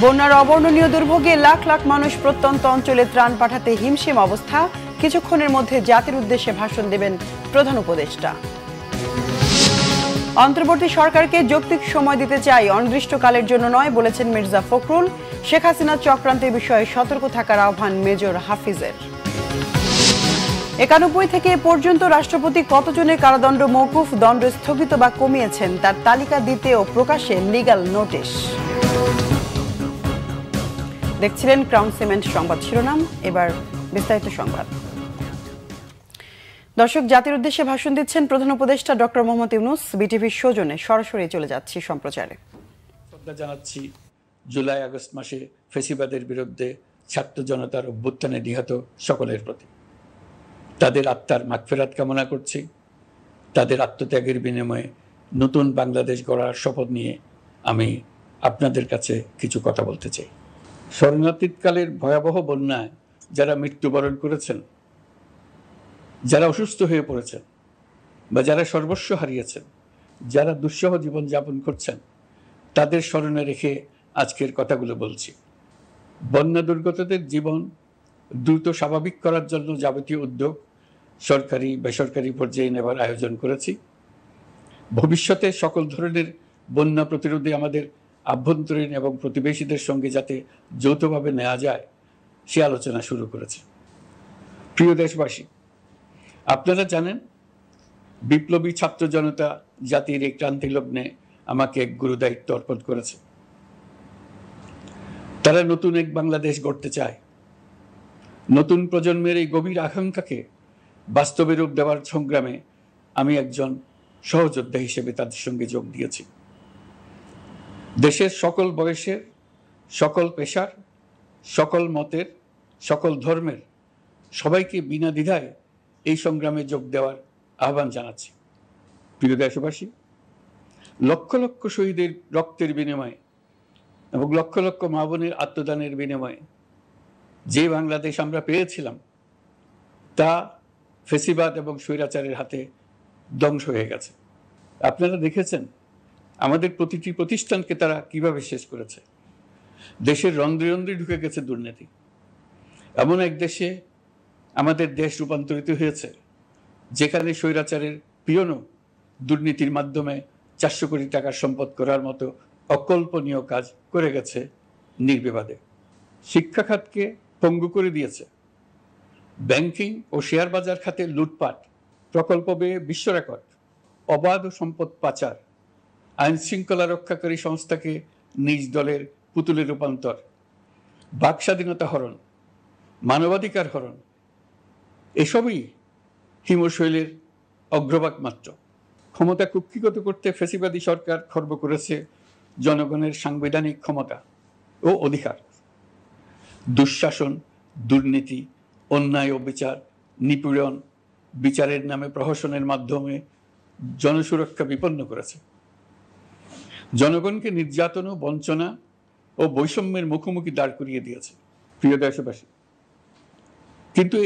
বন্যার অবর্ণনীয় দুর্ভোগে লাখ লাখ মানুষ প্রত্যন্ত অঞ্চলে ত্রাণ পাঠাতে হিমশিম অবস্থা। কিছুক্ষণের মধ্যে জাতির উদ্দেশ্যে ভাষণ দেবেন প্রধান উপদেষ্টা। অন্তর্বর্তী সরকারকে যৌক্তিক সময় দিতে চাই, অনির্দিষ্টকালের জন্য নয় বলেছেন মির্জা ফখরুল। শেখ হাসিনার চক্রান্তের বিষয়ে সতর্ক থাকার আহ্বান মেজর হাফিজের। 91 থেকে এ পর্যন্ত রাষ্ট্রপতি কতজনের কারাদণ্ড মওকুফ, দণ্ড স্থগিত বা কমিয়েছেন তার তালিকা দিতেও প্রকাশ্যে লিগ্যাল নোটিশ। দেখছিলেন ক্রাউন সিমেন্ট সংবাদ শিরোনাম, এবার বিস্তারিত সংবাদ। দর্শক, জাতির উদ্দেশ্যে ভাষণ দিচ্ছেন প্রধান উপদেষ্টা ডক্টর মোহাম্মদ ইউনূস। বিটিভির সৌজন্যে সরাসরি চলে যাচ্ছি সম্প্রচারে। শ্রদ্ধা জানাচ্ছি জুলাই আগস্ট মাসে ফ্যাসিবাদের বিরুদ্ধে ছাত্র জনতার অভ্যুত্থানে নিহত সকলের প্রতি। তাদের আত্মার মাগফিরাত কামনা করছি। তাদের আত্মত্যাগের বিনিময়ে নতুন বাংলাদেশ গড়ার শপথ নিয়ে আমি আপনাদের কাছে কিছু কথা বলতে চাই। শরণার্থীকালের ভয়াবহ বন্যায় যারা মৃত্যুবরণ করেছেন, যারা অসুস্থ হয়ে পড়েছেন বা যারা সর্বস্ব হারিয়েছেন, যারা দুঃসহ জীবনযাপন করছেন, তাদের স্মরণে রেখে আজকের কথাগুলো বলছি। বন্যা দুর্গতদের জীবন দ্রুত স্বাভাবিক করার জন্য যাবতীয় উদ্যোগ সরকারি বেসরকারি পর্যায়ে নেবার আয়োজন করেছি। ভবিষ্যতে সকল ধরনের বন্যা প্রতিরোধে আমাদের আভ্যন্তরীণ এবং প্রতিবেশীদের সঙ্গে যাতে যৌথভাবে নেওয়া যায় সে আলোচনা শুরু করেছে। প্রিয় দেশবাসী, আপনারা জানেন বিপ্লবী ছাত্র জনতা জাতির এই ক্রান্তি লগ্নে আমাকে এক গুরু দায়িত্ব অর্পণ করেছে। তারা নতুন এক বাংলাদেশ গড়তে চায়। নতুন প্রজন্মের এই গভীর আকাঙ্ক্ষাকে বাস্তবে রূপ দেওয়ার সংগ্রামে আমি একজন সহযোদ্ধা হিসেবে তাদের সঙ্গে যোগ দিয়েছি। দেশের সকল বয়সের, সকল পেশার, সকল মতের, সকল ধর্মের সবাইকে বিনা দ্বিধায় এই সংগ্রামে যোগ দেওয়ার আহ্বান জানাচ্ছি। প্রিয় দেশবাসী, লক্ষ লক্ষ শহীদের রক্তের বিনিময়ে এবং লক্ষ লক্ষ মা বোনের আত্মদানের বিনিময়ে যে বাংলাদেশ আমরা পেয়েছিলাম তা ফেসিবাদ এবং স্বৈরাচারের হাতে ধ্বংস হয়ে গেছে। আপনারা দেখেছেন আমাদের প্রতিটি প্রতিষ্ঠানকে তারা কিভাবে শেষ করেছে। দেশের রন্ধ্রে রন্ধ্রে ঢুকে গেছে দুর্নীতি। এমন এক দেশে আমাদের দেশ রূপান্তরিত হয়েছে যেখানে স্বৈরাচারের পিয়নও দুর্নীতির মাধ্যমে 400 কোটি টাকার সম্পদ করার মতো অকল্পনীয় কাজ করে গেছে নির্বিবাদে। শিক্ষা খাতকে পঙ্গু করে দিয়েছে। ব্যাংকিং ও শেয়ার বাজার খাতে লুটপাট, প্রকল্প ব্যয়ে বিশ্ব রেকর্ড, অবাধ সম্পদ পাচার, আইন শৃঙ্খলা রক্ষাকারী সংস্থাকে নিজ দলের পুতুলে রূপান্তর, বাক স্বাধীনতা হরণ, মানবাধিকার হরণ, এসবই হিমশৈলের অগ্রভাগ মাত্র। ক্ষমতা কুক্ষিগত করতে ফ্যাসিবাদী সরকার খর্ব করেছে জনগণের সাংবিধানিক ক্ষমতা ও অধিকার। দুঃশাসন, দুর্নীতি, অন্যায় ও বিচার, নিপীড়ন, বিচারের নামে প্রহসনের মাধ্যমে জনসুরক্ষা বিপন্ন করেছে। জনগণকে নির্যাতন, বঞ্চনা ও বৈষম্যের মুখোমুখি দাঁড় করিয়ে দিয়েছে। প্রিয় দেশবাসী, কিন্তু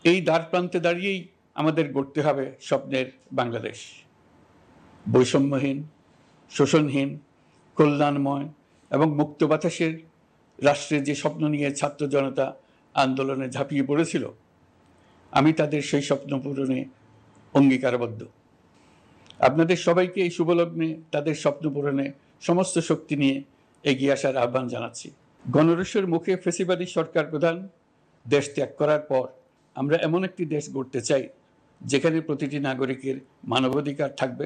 এই দ্বার প্রান্তে দাঁড়িয়েই আমাদের গড়তে হবে স্বপ্নের বাংলাদেশ। বৈষম্যহীন, শোষণহীন, কল্যাণময় এবং মুক্ত বাতাসের রাষ্ট্রের যে স্বপ্ন নিয়ে ছাত্র জনতা আন্দোলনে ঝাঁপিয়ে পড়েছিল, আমি তাদের সেই স্বপ্ন পূরণে অঙ্গীকারবদ্ধ। আপনাদের সবাইকে এই শুভলগ্নে তাদের স্বপ্ন পূরণে সমস্ত শক্তি নিয়ে এগিয়ে আসার আহ্বান জানাচ্ছি। গণরোষের মুখে ফ্যাসিবাদী সরকার প্রধান দেশ ত্যাগ করার পর আমরা এমন একটি দেশ গড়তে চাই যেখানে প্রতিটি নাগরিকের মানবাধিকার থাকবে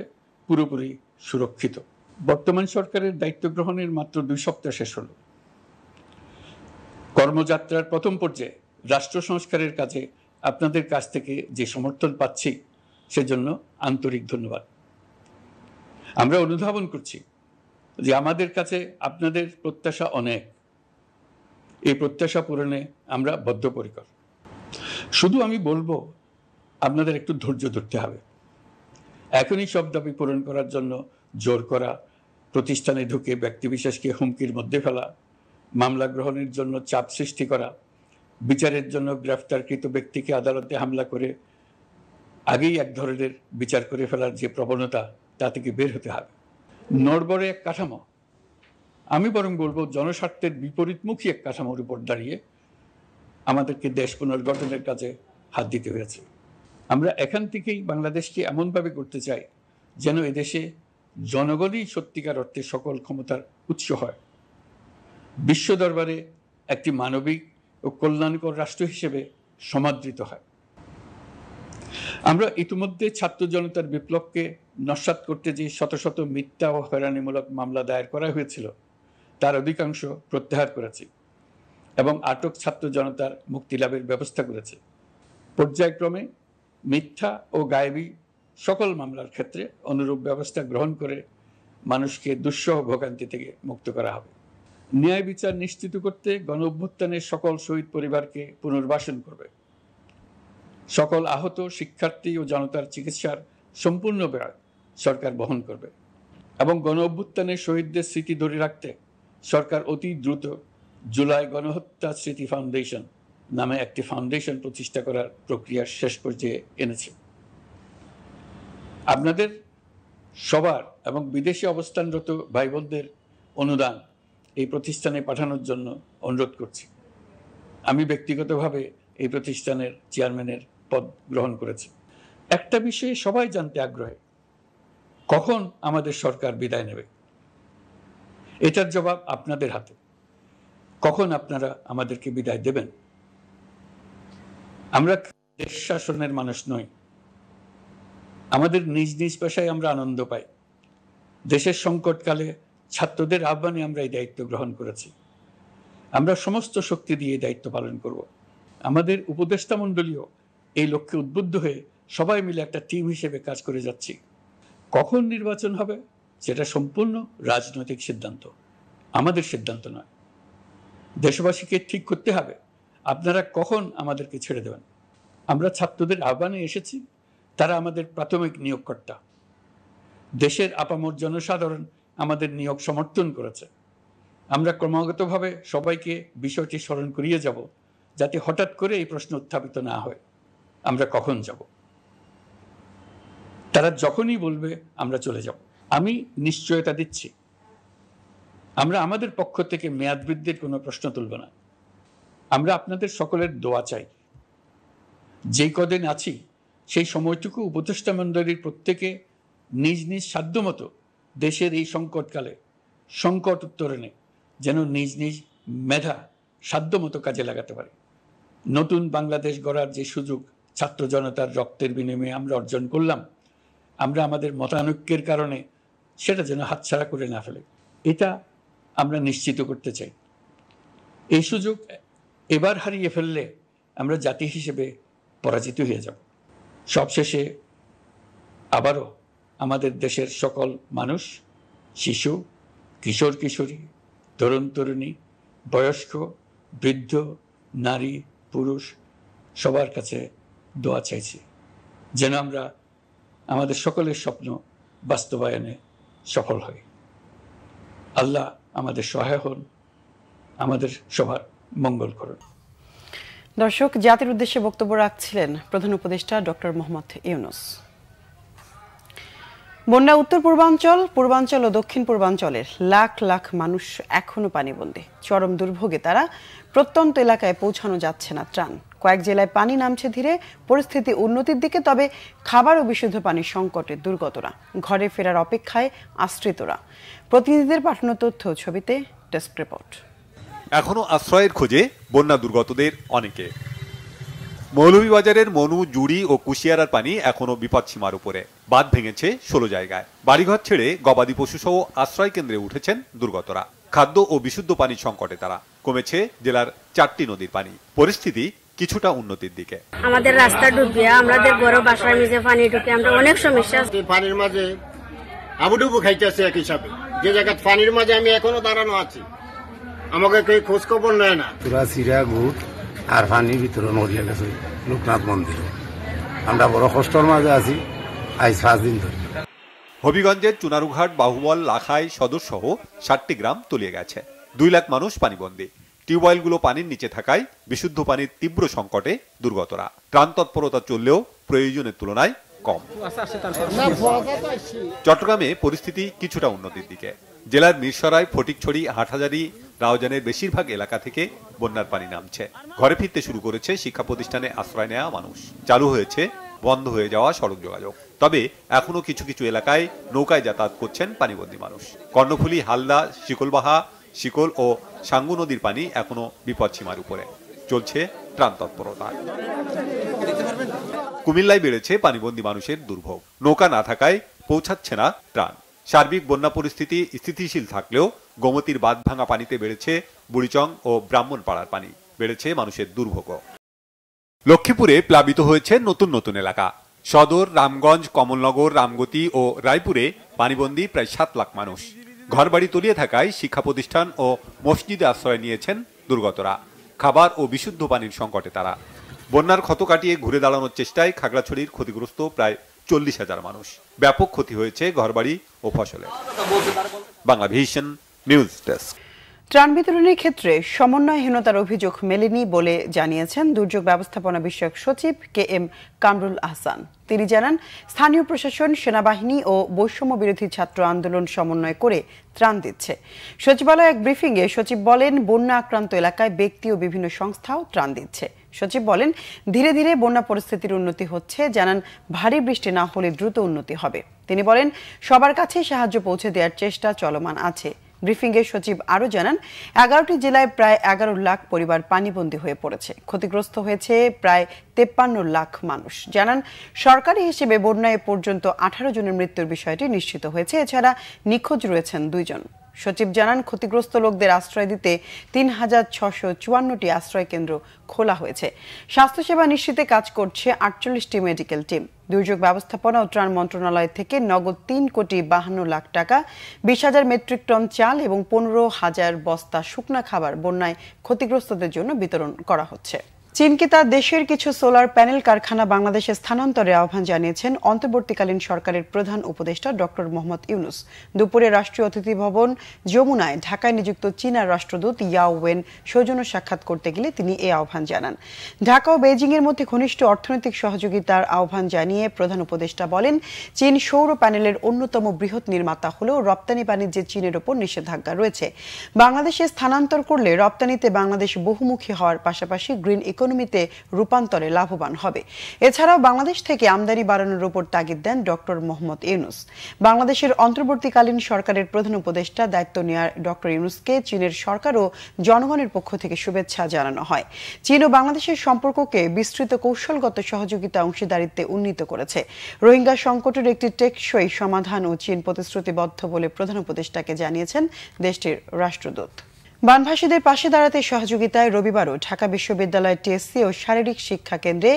পুরোপুরি সুরক্ষিত। বর্তমান সরকারের দায়িত্ব গ্রহণের মাত্র 2 সপ্তাহ শেষ হলো। কর্মযাত্রার প্রথম পর্যায়ে রাষ্ট্র সংস্কারের কাজে আপনাদের কাছ থেকে যে সমর্থন পাচ্ছি সেজন্য আন্তরিক ধন্যবাদ। আমরা অনুধাবন করছি যে আমাদের কাছে আপনাদের প্রত্যাশা অনেক। এই প্রত্যাশা পূরণে আমরা বদ্ধপরিকর। শুধু আমি বলবো আপনাদের একটু ধৈর্য ধরতে হবে। এখনই সব দাবি পূরণ করার জন্য জোর করা, প্রতিষ্ঠানে ঢুকে ব্যক্তিবিশেষকে হুমকির মধ্যে ফেলা, মামলা গ্রহণের জন্য চাপ সৃষ্টি করা, বিচারের জন্য গ্রেফতারকৃত ব্যক্তিকে আদালতে হামলা করে আগেই এক ধরনের বিচার করে ফেলার যে প্রবণতা, তা থেকে বের হতে হবে। নড়বড়ে এক কাঠামো আমি বরং বলবো জনস্বার্থের বিপরীতমুখী এক কাঠামোর উপর দাঁড়িয়ে আমাদেরকে দেশ পুনর্গঠনের কাজে হাত দিতে হয়েছে। আমরা এখান থেকেই বাংলাদেশকে এমনভাবে করতে চাই যেন এদেশে জনগণই সত্যিকার অর্থে সকল ক্ষমতার উৎস হয়, বিশ্ব দরবারে একটি মানবিক ও কল্যাণকর রাষ্ট্র হিসেবে সমাদৃত হয়। আমরা ইতিমধ্যে ছাত্র জনতার বিপ্লবকে নস্যাৎ করতে যে শত শত মিথ্যা ও হয়রানিমূলক মামলা দায়ের করা হয়েছিল তার অধিকাংশ প্রত্যাহার করেছি এবং আটক ছাত্র জনতার মুক্তি লাভের ব্যবস্থা করেছে। পর্যায়ক্রমে মিথ্যা ও গায়েবী সকল মামলার ক্ষেত্রে অনুরূপ ব্যবস্থা গ্রহণ করে মানুষকে দুঃসহ ভোগান্তি থেকে মুক্ত করা হবে। ন্যায় বিচার নিশ্চিত করতে গণ অভ্যুত্থানের সকল শহীদ পরিবারকে পুনর্বাসন করবে। সকল আহত শিক্ষার্থী ও জনতার চিকিৎসার সম্পূর্ণ ব্যয় সরকার বহন করবে এবং গণ অভ্যুত্থানের শহীদদের স্মৃতি ধরে রাখতে সরকার অতি দ্রুত জুলাই গণহত্যা স্মৃতি ফাউন্ডেশন নামে একটি ফাউন্ডেশন প্রতিষ্ঠা করার প্রক্রিয়া শেষ পর্যায়ে এনেছে। আপনাদের সবার এবং বিদেশে অবস্থানরত ভাই বোনদের অনুদান এই প্রতিষ্ঠানে পাঠানোর জন্য অনুরোধ করছি। আমি ব্যক্তিগতভাবে এই প্রতিষ্ঠানের চেয়ারম্যানের পদ গ্রহণ করেছি। একটা বিষয়ে সবাই জানতে আগ্রহী, কখন আমাদের সরকার বিদায় নেবে? এটার জবাব আপনাদের হাতে। কখন আপনারা আমাদেরকে বিদায় দেবেন? আমরা দেশ শাসনের মানুষ নই। আমাদের নিজ নিজ পেশায় আমরা আনন্দ পাই। দেশের সংকটকালে ছাত্রদের আহ্বানে আমরা এই দায়িত্ব গ্রহণ করেছি। আমরা সমস্ত শক্তি দিয়ে দায়িত্ব পালন করব। আমাদের উপদেষ্টা মণ্ডলীও এই লক্ষ্যে উদ্বুদ্ধ হয়ে সবাই মিলে একটা টিম হিসেবে কাজ করে যাচ্ছি। কখন নির্বাচন হবে সেটা সম্পূর্ণ রাজনৈতিক সিদ্ধান্ত, আমাদের সিদ্ধান্ত নয়। দেশবাসীকে ঠিক করতে হবে আপনারা কখন আমাদেরকে ছেড়ে দেবেন। আমরা ছাত্রদের আহ্বানে এসেছি, তারা আমাদের প্রাথমিক নিয়োগকর্তা। দেশের আপামর জনসাধারণ আমাদের নিয়োগ সমর্থন করেছে। আমরা ক্রমাগতভাবে সবাইকে বিষয়টি স্মরণ করিয়ে যাব, যাতে হঠাৎ করে এই প্রশ্ন উত্থাপিত না হয় আমরা কখন যাব। তারা যখনই বলবে আমরা চলে যাব। আমি নিশ্চয়তা দিচ্ছি, আমরা আমাদের পক্ষ থেকে মেয়াদ বৃদ্ধির কোনো প্রশ্ন তুলব না। আমরা আপনাদের সকলের দোয়া চাই। যেই কদিন আছি সেই সময়টুকু উপদেষ্টা মণ্ডলীর প্রত্যেকে নিজ নিজ সাধ্যমতো দেশের এই সংকটকালে সংকট উত্তরণে যেন নিজ নিজ মেধা সাধ্যমতো কাজে লাগাতে পারে। নতুন বাংলাদেশ গড়ার যে সুযোগ ছাত্র জনতার রক্তের বিনিময়ে আমরা অর্জন করলাম, আমরা আমাদের মতানৈক্যের কারণে সেটা যেন হাতছাড়া করে না ফেলে, এটা আমরা নিশ্চিত করতে চাই। এই সুযোগ এবার হারিয়ে ফেললে আমরা জাতি হিসেবে পরাজিত হয়ে যাব। সবশেষে আবারও আমাদের দেশের সকল মানুষ, শিশু, কিশোর কিশোরী, তরুণ তরুণী, বয়স্ক, বৃদ্ধ, নারী, পুরুষ সবার কাছে দোয়া চাইছি যেন আমরা আমাদের সকলের স্বপ্ন বাস্তবায়নে সফল হই। আল্লাহ আমাদের সহায় হন, আমাদের সবার মঙ্গল করুন। দর্শক, জাতির উদ্দেশ্যে বক্তব্য রাখছিলেন প্রধান উপদেষ্টা ডক্টর মোহাম্মদ ইউনূস। বন্যা উত্তর পূর্বাঞ্চল, পূর্বাঞ্চল ও দক্ষিণ পূর্বাঞ্চলের লাখ লাখ মানুষ এখনো পানিবন্দী। চরম দুর্ভোগে তারা প্রত্যন্ত এলাকায় পৌঁছানো যাচ্ছে না ত্রাণ। কয়েক জেলায় পানি নামছে ধীরে, পরিস্থিতি উন্নতির দিকে, তবে খাবার ও বিশুদ্ধ পানির সংকটে দুর্গতরা। ঘরে ফেরার অপেক্ষায় আশ্রিতরা। প্রতিনিধিদের পাঠানো তথ্য ছবিতে ডেস্ক রিপোর্ট। এখনো আশ্রয়ের খোঁজে বন্যা দুর্গতদের অনেকে। মৌলভীবাজারের মনু, জুড়ি ও কুশিয়ারার পানি এখনো বিপদসীমার উপরে। বাঁধ ভেঙেছে 16 জায়গায়। বাড়িঘর ছেড়ে গবাদি পশুসহ আশ্রয় কেন্দ্রে উঠেছেন দুর্গতরা। খাদ্য ও বিশুদ্ধ পানির সংকটে তারা। কমেছে জেলার 4টি নদীর পানি। পরিস্থিতি কিছুটা উন্নতির দিকে। আমাদের রাস্তা ডুবিয়ে আমাদের বড় বাসার নিচে পানি ঢুকে আমরা অনেক সমস্যা। পানির মাঝে আবুডুবু খাইতেছে এক হিসাবে। যে জায়গা পানির মাঝে আমি এখনো দাঁড়ানো আছি, আমাকে কেউ খোঁজ খবর নেয় না। পুরা সিরা গুড় আর পানির ভিতরে মরিয়া গেছে লোকনাথ মন্দির। আমরা বড় কষ্টর মাঝে আছি আজ 5 দিন ধরে। হবিগঞ্জের চুনারুঘাট, বাহুবল, লাখাই সদর সহ 7টি গ্রাম তলিয়ে গেছে। 2 লাখ মানুষ পানিবন্দী। টিউবওয়েলগুলো পানির নিচে থাকায় বিশুদ্ধ পানির তীব্র সংকটে দুর্গতরা। ত্রাণ তৎপরতা চললেও প্রয়োজনের তুলনায় কম। চট্টগ্রামে পরিস্থিতি কিছুটা উন্নতির দিকে। জেলার মিরসরাই, ফটিকছড়ি, হাটহাজারী, রাউজানের বেশিরভাগ এলাকা থেকে বন্যার পানি নামছে। ঘরে ফিরতে শুরু করেছে শিক্ষা প্রতিষ্ঠানে আশ্রয় নেওয়া মানুষ। চালু হয়েছে বন্ধ হয়ে যাওয়া সড়ক যোগাযোগ। তবে এখনো কিছু কিছু এলাকায় নৌকায় যাতায়াত করছেন পানিবন্দী মানুষ। কর্ণফুলী, হালদা, শিকলবাহা, শিকল ও সাঙ্গু নদীর পানি এখনো বিপদসীমার উপরে। চলছে ত্রাণ তৎপরতা। কুমিল্লায় বেড়েছে পানিবন্দী মানুষের দুর্ভোগ। নৌকা না থাকায় পৌঁছাচ্ছে না ত্রাণ। সার্বিক বন্যা পরিস্থিতি স্থিতিশীল থাকলেও গোমতীর বাঁধ ভাঙা পানিতে বেড়েছে বুড়িচং ও ব্রাহ্মণপাড়ার পানি। বেড়েছে মানুষের দুর্ভোগ। লক্ষ্মীপুরে প্লাবিত হয়েছে নতুন নতুন এলাকা। সদর, রামগঞ্জ, কমলনগর, রামগতি ও রায়পুরে পানিবন্দী প্রায় 7 লাখ মানুষ। ঘরবাড়ি তলিয়ে থাকায় শিক্ষা প্রতিষ্ঠান ও মসজিদে আশ্রয় নিয়েছেন দুর্গতরা। খাবার ও বিশুদ্ধ পানির সংকটে তারা। বন্যার ক্ষত কাটিয়ে ঘুরে দাঁড়ানোর চেষ্টায় খাগড়াছড়ির ক্ষতিগ্রস্ত প্রায় 40,000 মানুষ। ব্যাপক ক্ষতি হয়েছে ঘরবাড়ি ও ফসলের। Banglavision news desk. ত্রাণ বিতরণের ক্ষেত্রে সমন্বয়হীনতার অভিযোগ মেলেনি বলে জানিয়েছেন দুর্যোগ ব্যবস্থাপনা বিষয়ক সচিব KM কামরুল আহসান। তিনি জানান, স্থানীয় প্রশাসন, সেনাবাহিনী ও বৈষম্য বিরোধী ছাত্র আন্দোলন সমন্বয় করে ত্রাণ দিচ্ছে। সচিবালয়ে এক ব্রিফিংয়ে সচিব বলেন, বন্যা আক্রান্ত এলাকায় ব্যক্তি ও বিভিন্ন সংস্থাও ত্রাণ দিচ্ছে। সচিব বলেন, ধীরে ধীরে বন্যা পরিস্থিতির উন্নতি হচ্ছে। জানান, ভারী বৃষ্টি না হলে দ্রুত উন্নতি হবে। তিনি বলেন, সবার কাছে সাহায্য পৌঁছে দেওয়ার চেষ্টা চলমান আছে। ব্রিফিংয়ে সচিব আরও জানান, 11টি জেলায় প্রায় 11 লাখ পরিবার পানিবন্দী হয়ে পড়েছে। ক্ষতিগ্রস্ত হয়েছে প্রায় 53 লাখ মানুষ। জানান, সরকারি হিসেবে বন্যায় পর্যন্ত 18 জনের মৃত্যুর বিষয়টি নিশ্চিত হয়েছে। এছাড়া নিখোঁজ রয়েছেন 2 জন। সচিব জানান, ক্ষতিগ্রস্ত লোকদের আশ্রয় দিতে 3654টি আশ্রয় কেন্দ্র খোলা হয়েছে। স্বাস্থ্যসেবা নিশ্চিতে কাজ করছে 48টি মেডিকেল টিম। দুর্যোগ ব্যবস্থাপনা ও ত্রাণ মন্ত্রণালয় থেকে নগদ 3,52 লাখ টাকা, 20,000 মেট্রিক টন চাল এবং 15,000 বস্তা শুকনা খাবার বন্যায় ক্ষতিগ্রস্তদের জন্য বিতরণ করা হচ্ছে। চীনকে তার দেশের কিছু সোলার প্যানেল কারখানা বাংলাদেশে স্থানান্তরের আহ্বান জানিয়েছেন অন্তর্বর্তীকালীন সরকারের প্রধান উপদেষ্টা ডক্টর মোহাম্মদ ইউনুস। দুপুরে রাষ্ট্রীয় অতিথি ভবন যমুনায় ঢাকায় নিযুক্ত চীনা রাষ্ট্রদূত ইয়াও ওয়েন সৌজন্য সাক্ষাৎ করতে গেলে তিনি এই আহ্বান জানান। ঢাকা ও বেইজিং এর মধ্যে ঘনিষ্ঠ অর্থনৈতিক সহযোগিতার আহ্বান জানিয়ে প্রধান উপদেষ্টা বলেন, চীন সৌর প্যানেলের অন্যতম বৃহৎ নির্মাতা হলেও রপ্তানি বাণিজ্যে চীনের ওপর নিষেধাজ্ঞা রয়েছে। বাংলাদেশে স্থানান্তর করলে রপ্তানিতে বাংলাদেশ বহুমুখী হওয়ার পাশাপাশি গ্রিন ইকোনমিতে রূপান্তরে লাভবান হবে। এছাড়াও বাংলাদেশ থেকে আমদানি বাড়ানোর উপর তাগিদ দেন ডক্টর মোহাম্মদ ইউনুস। বাংলাদেশের অন্তর্বর্তীকালীন সরকারের প্রধান উপদেষ্টা দায়িত্ব নেওয়ার ডক্টর ইউনুসকে চীনের সরকার ও জনগণের পক্ষ থেকে শুভেচ্ছা জানানো হয়। চীন ও বাংলাদেশের সম্পর্ককে বিস্তৃত কৌশলগত সহযোগিতা অংশীদারিত্বে উন্নীত করেছে। রোহিঙ্গা সংকটের একটি টেকসই সমাধান ও চীন প্রতিশ্রুতিবদ্ধ বলে প্রধান উপদেষ্টাকে জানিয়েছেন দেশটির রাষ্ট্রদূত। বানভাসীদের পাশে দাঁড়াতে সহযোগিতায় রবিবারও ঢাকা বিশ্ববিদ্যালয়ের TSC ও শারীরিক শিক্ষা কেন্দ্রে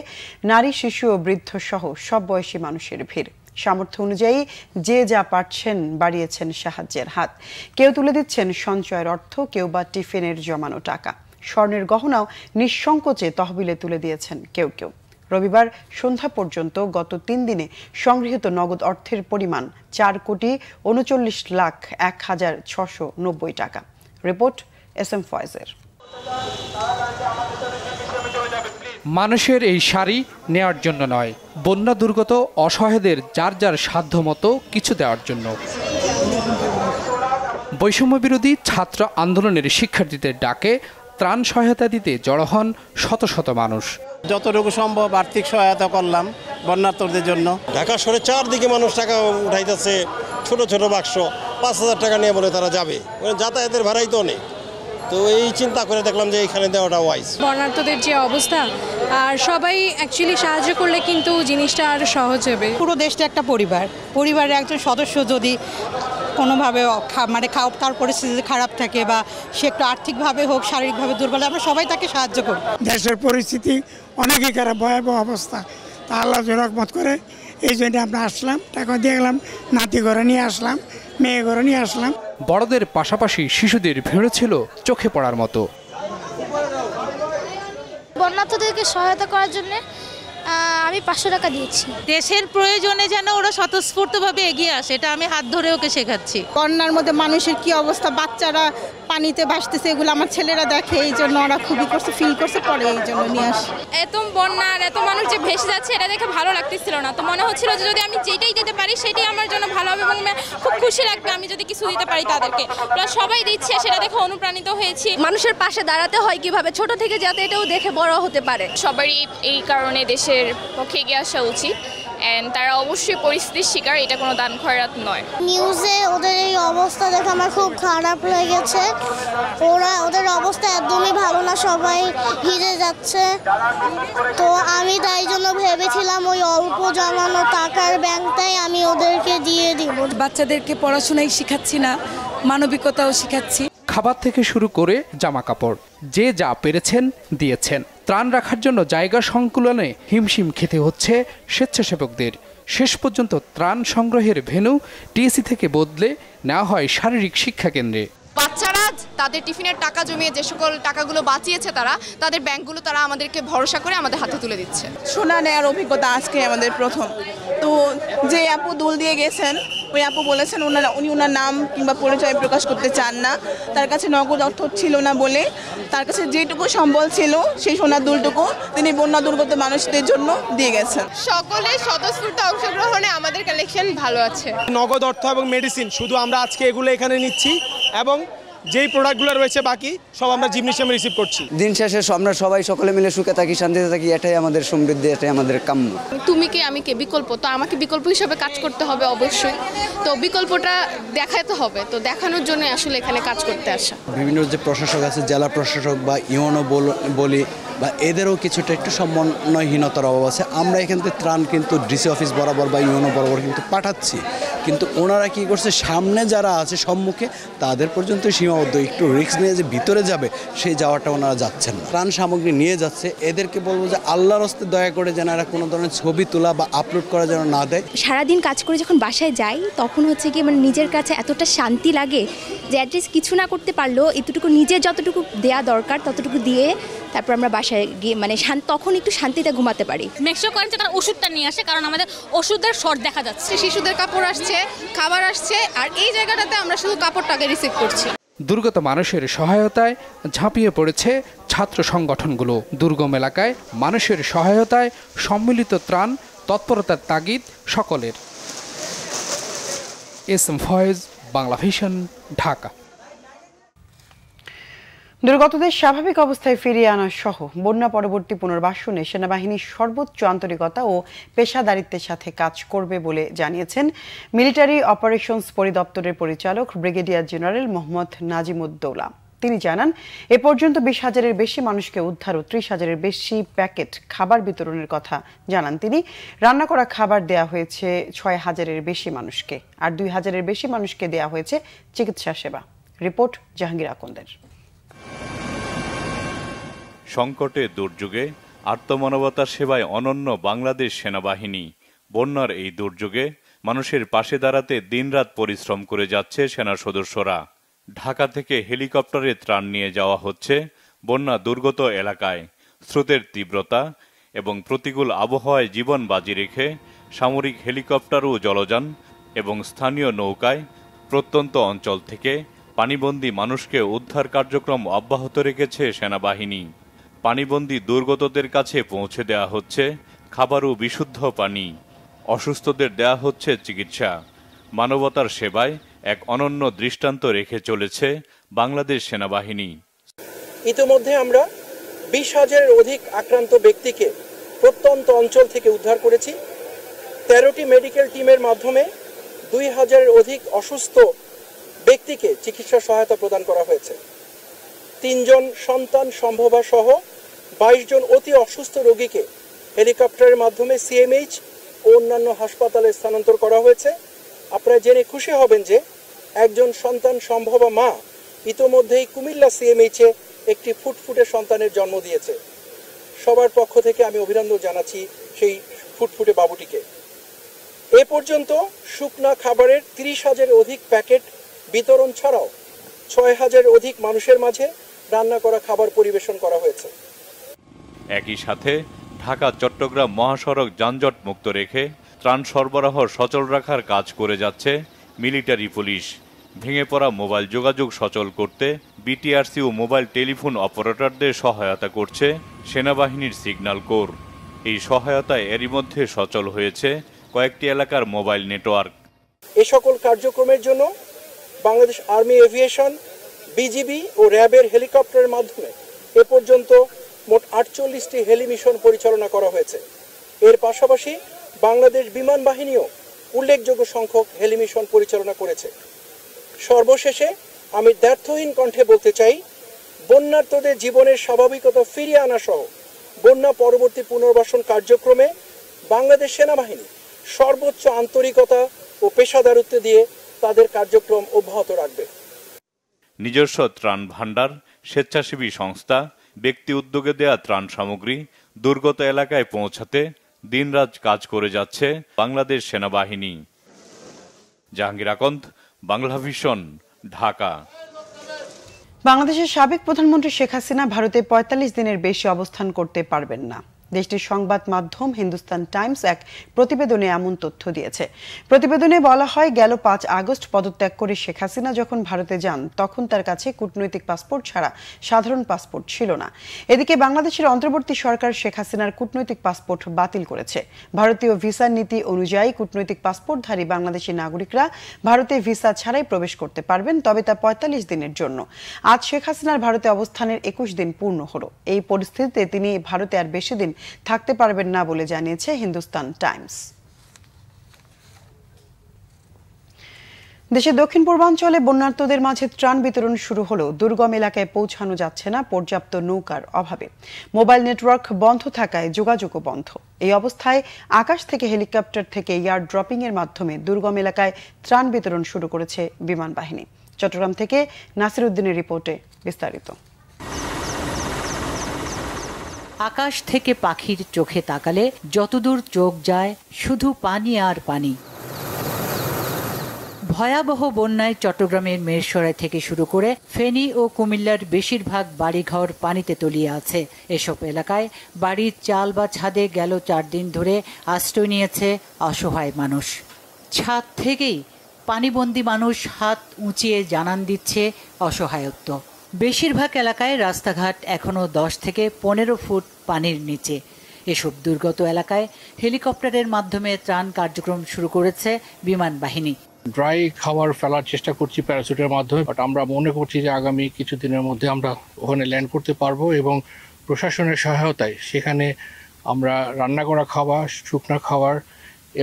নারী, শিশু ও বৃদ্ধ সহ সব বয়সী মানুষের ভিড়। সামর্থ্য অনুযায়ী যে যা পারছেন বাড়িয়েছেন সাহায্যের হাত। কেউ তুলে দিচ্ছেন সঞ্চয়ের অর্থ, কেউ বা টিফিনের জমানো টাকা। স্বর্ণের গহনাও নিঃসংকোচে তহবিলে তুলে দিয়েছেন কেউ কেউ। রবিবার সন্ধ্যা পর্যন্ত গত 3 দিনে সংগৃহীত নগদ অর্থের পরিমাণ 4,39,01,690 টাকা। Report SM ফয়েজের। মানুষের এই শাড়ি নেওয়ার জন্য নয়, বন্যা দুর্গত অসহায়দের যার যার সাধ্য মতো কিছু দেওয়ার জন্য। বৈষম্য বিরোধী ছাত্র আন্দোলনের শিক্ষার্থীদের ডাকে ত্রাণ সহায়তা দিতে জড়ো হন শত শত মানুষ। যতটুকু সম্ভব আর্থিক সহায়তা করলাম বন্যার্তদের জন্য। ঢাকা শহরে চারদিকে মানুষ টাকা উঠাইতেছে, ছোট ছোট বাক্স 5,000 টাকা নিয়ে বলে তারা যাবে, যাতায়াতের ভাড়াই তো অনেক। তো এই চিন্তা করে দেখলাম যে এইখানে দেওয়াটা ওয়াইজ। বন্যার্তদের যে অবস্থা, আর সবাই অ্যাকচুয়ালি সাহায্য করলে কিন্তু জিনিসটা আর সহজ হবে। পুরো দেশটা একটা পরিবারের একজন সদস্য যদি কোনোভাবে তার পরিস্থিতি খারাপ থাকে বা সে একটু আর্থিকভাবে হোক, শারীরিকভাবে দুর্বল, আমরা সবাই তাকে সাহায্য করি। দেশের পরিস্থিতি অনেকই খারাপ, ভয়াবহ অবস্থা। তা আল্লাহ রহমত করে এই জন্য আমরা আসলাম, টাকা দিয়ে গেলাম, নাতি ঘরে নিয়ে আসলাম, মেয়ে ঘরে নিয়ে আসলাম। বড়দের পাশাপাশি শিশুদের ভিড় ছিল চোখে পড়ার মতো। বন্যার্তদেরকে সহায়তা করার জন্য আমি 500 টাকা দিয়েছি। দেশের প্রয়োজনে যেন ওরা স্বতঃস্ফূর্তভাবে এগিয়ে আসে, এটা আমি হাত ধরে ওকে শেখাচ্ছি। বন্যার মধ্যে মানুষের কি অবস্থা, বাচ্চারা পানিতে ভাসতেছে, এগুলো আমার ছেলেরা দেখে, এই জন্য ওরা খুবই করছে, ফিল করছে, পরে এই জন্য নিয়ে আসে। এত বন্যা আর এত মানুষ যে ভেসে যাচ্ছে এটা দেখে ভালো লাগতেছিল না, তো মনে হচ্ছিল যে যদি আমি যেটাই দিতে পারি সেটাই আমার জন্য ভালো হবে এবং খুব খুশি লাগবে আমি যদি কিছু দিতে পারি তাদেরকে। সবাই দিচ্ছে সেটা দেখে অনুপ্রাণিত হয়েছি। মানুষের পাশে দাঁড়াতে হয় কিভাবে, ছোট থেকে যাতে এটাও দেখে বড় হতে পারে। সবারই এই কারণে দেশের পক্ষে এগিয়ে আসা উচিত। তারা অবশ্যই পরিস্থিতির শিকার, এটা কোনো দান খয়রাত নয়। নিউজে ওদের এই অবস্থা দেখে আমার খুব খারাপ লেগেছে। ওদের অবস্থা একদমই ভালো না, সবাই ভিজে যাচ্ছে। তো আমি তাই জন্য ভেবেছিলাম ওই অল্প জমানো টাকার ব্যাংকটাই আমি ওদেরকে দিয়ে দিব। বাচ্চাদেরকে পড়াশোনাই শিখাচ্ছি না, মানবিকতাও শিখাচ্ছি। খাবার থেকে শুরু করে জামা কাপড় যে যা পেরেছেন দিয়েছেন। ত্রাণ রাখার জন্য জায়গা সংকুলনে হিমশিম খেতে হচ্ছে স্বেচ্ছাসেবকদের। শেষ পর্যন্ত ত্রাণ সংগ্রহের ভেন্যু টিএসসি থেকে বদলে নেওয়া হয় শারীরিক শিক্ষা কেন্দ্রে। বাচ্চারা তাদের টিফিনের টাকা জমিয়ে যে সকল টাকাগুলো বাঁচিয়েছে তাদের ব্যাংকগুলো তারা আমাদেরকে ভরসা করে আমাদের হাতে তুলে দিচ্ছে। সোনা নেওয়ার অভিজ্ঞতা আজকে আমাদের প্রথম। তো যে আপু দুল দিয়ে গেছেন, ওই আপু বলেছেন উনি ওনার নাম কিংবা পরিচয় প্রকাশ করতে চান না, তার কাছে নগদ অর্থ ছিল না বলে তার কাছে যেটুকু সম্বল ছিল সেই সোনার দুলটুকু তিনি বন্যা দুর্গত মানুষদের জন্য দিয়ে গেছেন। সকলের স্বতঃস্ফূর্ত অংশগ্রহণে আমাদের কালেকশন ভালো আছে। নগদ অর্থ এবং মেডিসিন শুধু আমরা আজকে এগুলো এখানে নিচ্ছি এবং যেই প্রোডাক্টগুলো রয়েছে বাকি সব আমরা জিমনেশিয়ামে রিসিভ করছি। দিন শেষে আমরা সবাই সকলে মিলে সুখে থাকি, শান্তিতে থাকি, এটাই আমাদের সমৃদ্ধি, এটাই আমাদের কাম্য। তুমি কে আমি কে বিকল্প, তো আমাকে বিকল্প হিসাবে কাজ করতে হবে অবশ্যই। তো বিকল্পটা দেখাতে হবে, তো দেখানোর জন্য আসলে এখানে কাজ করতে আসা। বিভিন্ন যে প্রশাসক আছে, জেলা প্রশাসক বা ইউনো বলি বা এদেরও কিছুটা একটু সমন্বয়হীনতার অভাব আছে। আমরা এখান থেকে ত্রাণ কিন্তু ডিসি অফিস বরাবর বা ইউনো বরাবর কিন্তু পাঠাচ্ছি, কিন্তু ওনারা কি করছে, সামনে যারা আছে সম্মুখে তাদের পর্যন্ত সীমাবদ্ধ, একটু রিস্ক নিয়ে যে ভিতরে যাবে সেই যাওয়াটা ওনারা যাচ্ছেন না। ত্রাণ সামগ্রী নিয়ে যাচ্ছে, এদেরকে বলবো যে আল্লাহর হস্তে দয়া করে যেন এরা কোনো ধরনের ছবি তোলা বা আপলোড করা যেন না দেয়। সারাদিন কাজ করে যখন বাসায় যাই তখন হচ্ছে কি মানে নিজের কাছে এতটা শান্তি লাগে যে অ্যাটলিস্ট কিছু না করতে পারলেও এতটুকু নিজের যতটুকু দেয়া দরকার ততটুকু দিয়ে তারপর আমরা বাসায় গিয়ে মানে তখন একটু শান্তিতে ঘুমাতে পারি। মেকশো করেন যে তারা ওষুধটা নিয়ে আসে, কারণ আমাদের ওষুধের শর্ট দেখা যাচ্ছে। শিশুদের কাপড় আসছে, খাবার আসছে, আর এই জায়গাটাতে আমরা শুধু কাপড়টাকে রিসিভ করছি। দুর্গত মানুষের সহায়তায় ঝাঁপিয়ে পড়েছে ছাত্র সংগঠনগুলো। দুর্গম এলাকায় মানুষের সহায়তায় সম্মিলিত ত্রাণ তৎপরতার তাগিদ সকলের। এসএম ফয়েজ, বাংলা ভিশন, ঢাকা। দুর্গতদের স্বাভাবিক অবস্থায় ফিরিয়ে আনা সহ বন্যা পরবর্তী পুনর্বাসনে সেনাবাহিনীর সর্বোচ্চ আন্তরিকতা ও পেশাদারিত্বের সাথে কাজ করবে বলে জানিয়েছেন মিলিটারি অপারেশনস পরিদপ্তরের পরিচালক ব্রিগেডিয়ার জেনারেল মোহাম্মদ নাজিমুদ্দৌলা। তিনি জানান, এ পর্যন্ত 20,000-এর বেশি মানুষকে উদ্ধার ও 30,000-এর বেশি প্যাকেট খাবার বিতরণের কথা জানান তিনি। রান্না করা খাবার দেয়া হয়েছে 6,000-এর বেশি মানুষকে, আর 2,000-এর বেশি মানুষকে দেয়া হয়েছে চিকিৎসা সেবা। রিপোর্ট জাহাঙ্গীর আকন্দের। সংকটে দুর্যোগে আত্মমানবতার সেবায় অনন্য বাংলাদেশ সেনাবাহিনী। বন্যার এই দুর্যোগে মানুষের পাশে দাঁড়াতে দিনরাত পরিশ্রম করে যাচ্ছে সেনা সদস্যরা। ঢাকা থেকে হেলিকপ্টারে ত্রাণ নিয়ে যাওয়া হচ্ছে বন্যা দুর্গত এলাকায়। স্রোতের তীব্রতা এবং প্রতিকূল আবহাওয়ায় জীবন বাজি রেখে সামরিক হেলিকপ্টার ও জলযান এবং স্থানীয় নৌকায় প্রত্যন্ত অঞ্চল থেকে পানিবন্দী মানুষকে উদ্ধার কার্যক্রম অব্যাহত রেখেছে সেনাবাহিনী। পানিবন্দী দুর্গতদের কাছে পৌঁছে দেওয়া হচ্ছে খাবার ও বিশুদ্ধ পানি। অসুস্থদের দেয়া হচ্ছে চিকিৎসা। মানবতার সেবায় এক অনন্য দৃষ্টান্ত রেখে চলেছে বাংলাদেশ সেনাবাহিনী। ইতিমধ্যে আমরা 20,000-এর অধিক আক্রান্ত ব্যক্তিকে প্রত্যন্ত অঞ্চল থেকে উদ্ধার করেছি। 13টি মেডিকেল টিমের মাধ্যমে 2,000-এর অধিক অসুস্থ ব্যক্তিকে চিকিৎসা সহায়তা প্রদান করা হয়েছে। 3 জন সন্তান সম্ভবা সহ 22 জন অতি অসুস্থ রোগীকে হেলিকপ্টারের মাধ্যমে সিএমএইচ ও অন্যান্য হাসপাতালে স্থানান্তর করা হয়েছে। আপনারা জেনে খুশি হবেন যে একজন সন্তান সম্ভবা মা ইতোমধ্যেই কুমিল্লা সিএমএইচে একটি ফুটফুটে সন্তানের জন্ম দিয়েছে। সবার পক্ষ থেকে আমি অভিনন্দন জানাচ্ছি সেই ফুটফুটে বাবুটিকে। এ পর্যন্ত শুকনা খাবারের 30,000-এর অধিক প্যাকেট বিতরণ ছাড়াও 6,000-এর অধিক মানুষের মাঝে রান্না করা খাবার পরিবেশন করা হয়েছে। একই সাথে ঢাকা চট্টগ্রাম মহাসড়ক যানজট মুক্ত রেখে ত্রাণ সরবরাহ সচল রাখার কাজ করে যাচ্ছে মিলিটারি পুলিশ। ভেঙে পড়া মোবাইল যোগাযোগ সচল করতে বিটিআরসি ও মোবাইল টেলিফোন অপারেটরদের সহায়তা করছে সেনাবাহিনীর সিগন্যাল কোর। এই সহায়তায় এরই মধ্যে সচল হয়েছে কয়েকটি এলাকার মোবাইল নেটওয়ার্ক। এ সকল কার্যক্রমের জন্য বাংলাদেশ আর্মি এভিয়েশন, বিজিবি ও র্যাবের হেলিকপ্টারের মাধ্যমে এ পর্যন্ত মোট 48টি হেলি মিশন পরিচালনা করা হয়েছে। এর পাশাপাশি বাংলাদেশ বিমান বাহিনীও উল্লেখযোগ্য সংখ্যক হেলি মিশন পরিচালনা করেছে। সর্বশেষে আমি দ্ব্যর্থহীন কণ্ঠে বলতে চাই, বন্যার্তদের জীবনের স্বাভাবিকতা ফিরিয়ে আনা সহ বন্যা পরবর্তী পুনর্বাসন কার্যক্রমে বাংলাদেশ সেনাবাহিনী সর্বোচ্চ আন্তরিকতা ও পেশাদারিত্ব দিয়ে তাদের কার্যক্রম অব্যাহত রাখবে। নিজস্ব ত্রাণ ভাণ্ডার, স্বেচ্ছাসেবী সংস্থা, ব্যক্তি উদ্যোগে দেয়া ত্রাণ সামগ্রী দুর্গত এলাকায় পৌঁছাতে দিনরাত কাজ করে যাচ্ছে বাংলাদেশ সেনাবাহিনী। জাহাঙ্গীর আকন্দ, বাংলা ভিশন, ঢাকা। বাংলাদেশের সাবেক প্রধানমন্ত্রী শেখ হাসিনা ভারতে ৪৫ দিনের বেশি অবস্থান করতে পারবেন না। দেশটির সংবাদ মাধ্যম হিন্দুস্তান টাইমস এক প্রতিবেদনে এমন তথ্য দিয়েছে। প্রতিবেদনে বলা হয়, গেল ৫ আগস্ট পদত্যাগ করে শেখ হাসিনা যখন ভারতে যান তখন তার কাছে কূটনৈতিক পাসপোর্ট ছাড়া সাধারণ পাসপোর্ট ছিল না। এদিকে বাংলাদেশের অন্তর্বর্তী সরকার শেখ হাসিনার কূটনৈতিক পাসপোর্ট বাতিল করেছে। ভারতীয় ভিসা নীতি অনুযায়ী কূটনৈতিক পাসপোর্টধারী বাংলাদেশি নাগরিকরা ভারতে ভিসা ছাড়াই প্রবেশ করতে পারবেন, তবে তা ৪৫ দিনের জন্য। আজ শেখ হাসিনার ভারতে অবস্থানের ২১ দিন পূর্ণ হলো। এই পরিস্থিতিতে তিনি ভারতে আর বেশি দিন থাকতে পারবেন না বলে জানিয়েছে হিন্দুস্তান টাইমস। দেশের দক্ষিণ পূর্বাঞ্চলে বন্যার্তদের মাঝে ত্রাণ বিতরণ শুরু হলেও দুর্গম এলাকায় পৌঁছানো যাচ্ছে না পর্যাপ্ত নৌকার অভাবে। মোবাইল নেটওয়ার্ক বন্ধ থাকায় যোগাযোগও বন্ধ। এই অবস্থায় আকাশ থেকে হেলিকপ্টার থেকে এয়ার ড্রপিং এর মাধ্যমে দুর্গম এলাকায় ত্রাণ বিতরণ শুরু করেছে বিমান বাহিনী। চট্টগ্রাম থেকে নাসির উদ্দিনের রিপোর্টে বিস্তারিত। আকাশ থেকে পাখির চোখে তাকালে যতদূর চোখ যায় শুধু পানি আর পানি। ভয়াবহ বন্যায় চট্টগ্রামের মেহেরসরাই থেকে শুরু করে ফেনী ও কুমিল্লার বেশিরভাগ বাড়িঘর পানিতে তলিয়ে আছে। এসব এলাকায় বাড়ির চাল বা ছাদে গেল ৪ দিন ধরে আশ্রয় নিয়েছে অসহায় মানুষ। ছাদ থেকেই পানিবন্দী মানুষ হাত উঁচিয়ে জানান দিচ্ছে অসহায়ত্ব। বেশিরভাগ এলাকায় রাস্তাঘাট এখনও ১০ থেকে ১৫ ফুট পানির নিচে। এসব দুর্গত এলাকায় হেলিকপ্টারের মাধ্যমে ত্রাণ কার্যক্রম শুরু করেছে বিমান বাহিনী। ড্রাই খাবার ফেলার চেষ্টা করছি প্যারাসুটের মাধ্যমে, বাট আমরা মনে করছি যে আগামী কিছুদিনের মধ্যে আমরা ওখানে ল্যান্ড করতে পারবো এবং প্রশাসনের সহায়তায় সেখানে আমরা রান্না করা খাবার, শুকনা খাবার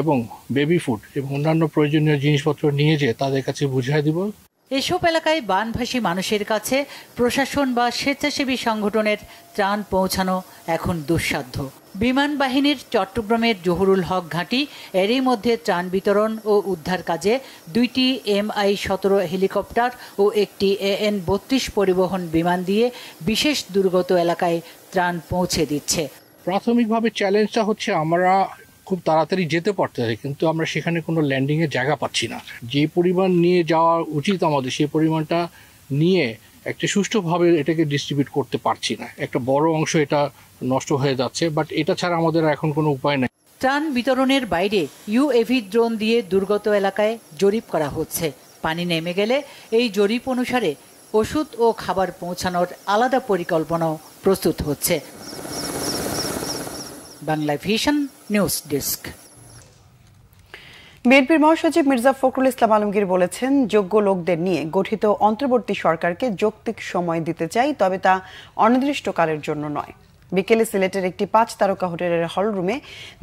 এবং বেবি ফুড এবং অন্যান্য প্রয়োজনীয় জিনিসপত্র নিয়ে যেয়ে তাদের কাছে বুঝিয়ে দিব। এসব এলাকায় বানভাসী মানুষের কাছে প্রশাসন বা স্বেচ্ছাসেবী সংগঠনের ত্রাণ পৌঁছানো এখন দুঃসাধ্য। বিমান বাহিনীর চট্টগ্রামের জহুরুল হক ঘাঁটি এরই মধ্যে ত্রাণ বিতরণ ও উদ্ধার কাজে ২টি MI-17 হেলিকপ্টার ও একটি AN-32 পরিবহন বিমান দিয়ে বিশেষ দুর্গত এলাকায় ত্রাণ পৌঁছে দিচ্ছে। প্রাথমিকভাবে চ্যালেঞ্জটা হচ্ছে আমরা খুব তাড়াতাড়ি যেতে পারতেছে, কিন্তু আমরা সেখানে কোনো ল্যান্ডিংয়ের জায়গা পাচ্ছি না। যে পরিমাণ নিয়ে যাওয়া উচিত আমাদের, সেই পরিমাণটা নিয়ে একটা সুষ্ঠুভাবে এটাকে ডিস্ট্রিবিউট করতে পারছি না। একটা বড় অংশ এটা নষ্ট হয়ে যাচ্ছে, বাট এটা ছাড়া আমাদের এখন কোনো উপায় নেই। ত্রাণ বিতরণের বাইরে UAV ড্রোন দিয়ে দুর্গত এলাকায় জরিপ করা হচ্ছে। পানি নেমে গেলে এই জরিপ অনুসারে ওষুধ ও খাবার পৌঁছানোর আলাদা পরিকল্পনাও প্রস্তুত হচ্ছে। Bangla vision news desk. বিএনপির মহাসচিব মির্জা ফখরুল ইসলাম আলমগীর বলেছেন, যোগ্য লোকদের নিয়ে গঠিত অন্তর্বর্তী সরকারকে যৌক্তিক সময় দিতে চাই, তবে তা অনির্দিষ্টকালের জন্য নয়। বিকেলে সিলেটের একটি 5 তারকা হোটেলের হলরুমে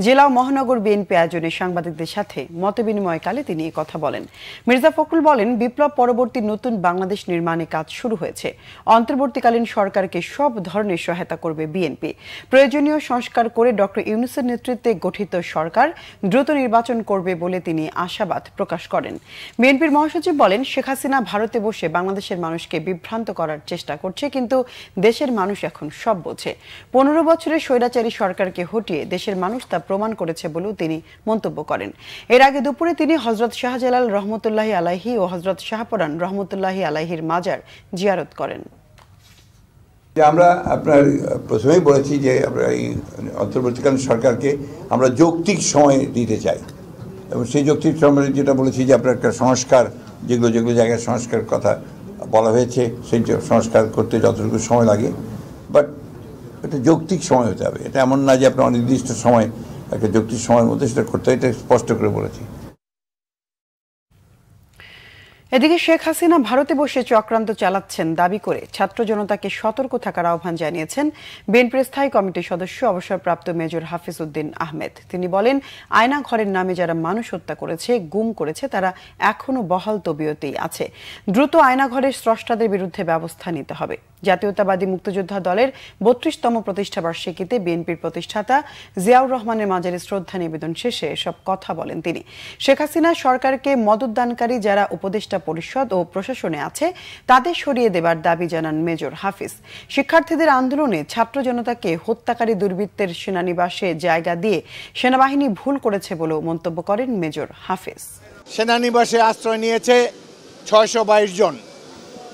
জেলা ও মহানগর বিএনপি আয়োজনে সাংবাদিকদের সাথে মতবিনিময়কালে তিনি এই কথা বলেন। মির্জা ফখরুল বলেন, বিপ্লব পরবর্তী নতুন বাংলাদেশ নির্মাণে কাজ শুরু হয়েছে। অন্তর্বর্তীকালীন সরকারকে সব ধরনের সহায়তা করবে বিএনপি। প্রয়োজনীয় সংস্কার করে ডক্টর ইউনূসের নেতৃত্বে গঠিত সরকার দ্রুত নির্বাচন করবে বলে তিনি আশাবাদ প্রকাশ করেন। বিএনপির মহাসচিব বলেন, শেখ হাসিনা ভারতে বসে বাংলাদেশের মানুষকে বিভ্রান্ত করার চেষ্টা করছে, কিন্তু দেশের মানুষ এখন সব বোঝে। 15 বছরের স্বৈরাচারী সরকারকে হটিয়ে দেশের মানুষ তা প্রমাণ করেছে বলেও তিনি মন্তব্য করেন। এর আগে দুপুরে তিনি হযরত শাহজালাল রহমতুল্লাহি আলাইহি ও হযরত শাহপরান রহমতুল্লাহি আলাইহির মাজার জিয়ারত করেন। আমরা আপনার প্রথমেই বলেছি যে আমরা এই অন্তর্বর্তীকালীন সরকারকে আমরা যৌক্তিক সময় দিতে চাই এবং সেই যৌক্তিক সময় যেটা বলেছি যে আপনার একটা সংস্কার যেগুলো যেগুলো জায়গায় সংস্কার কথা বলা হয়েছে সেই সংস্কার করতে যতটুকু সময় লাগে, বাট এটা যৌক্তিক সময় হতে হবে। এটা এমন না যে আপনার অনির্দিষ্ট সময়, একটা যৌক্তিক সময়ের মধ্যে সেটা করতে হয়, এটা স্পষ্ট করে বলেছি। এদিকে শেখ হাসিনা ভারতে বসে চক্রান্ত চালাচ্ছেন দাবি করে ছাত্র জনতাকে সতর্ক থাকার আহ্বান জানিয়েছেন বিএনপির স্থায়ী কমিটির সদস্য অবসরপ্রাপ্ত মেজর হাফিজ উদ্দিন আহমেদ। তিনি বলেন, আয়না ঘরের নামে যারা মানুষ হত্যা করেছে, গুম করেছে, তারা এখনো বহাল তবিয়তেই আছে। দ্রুত আয়না ঘরের স্রষ্টাদের বিরুদ্ধে ব্যবস্থা নিতে হবে। জাতীয়তাবাদী মুক্তিযোদ্ধা দলের ৩২তম প্রতিষ্ঠাবার্ষিকীতে বিএনপির প্রতিষ্ঠাতা জিয়াউর রহমানের মাজারে শ্রদ্ধা নিবেদন শেষে এসব কথা বলেন তিনি। শেখ হাসিনা সরকারকে মদতদানকারী যারা উপদেষ্টা পরিষদ ও প্রশাসনে আছে তাদের সরিয়ে দেবার দাবি জানান মেজর হাফিজ। শিক্ষার্থীদের আন্দোলনে ছাত্র জনতাকে হত্যাকারী দুর্বৃত্তের সেনানিবাসে জায়গা দিয়ে সেনাবাহিনী ভুল করেছে বলেও মন্তব্য করেন মেজর হাফিজ। সেনানিবাসে আশ্রয় নিয়েছে ৬২২ জন,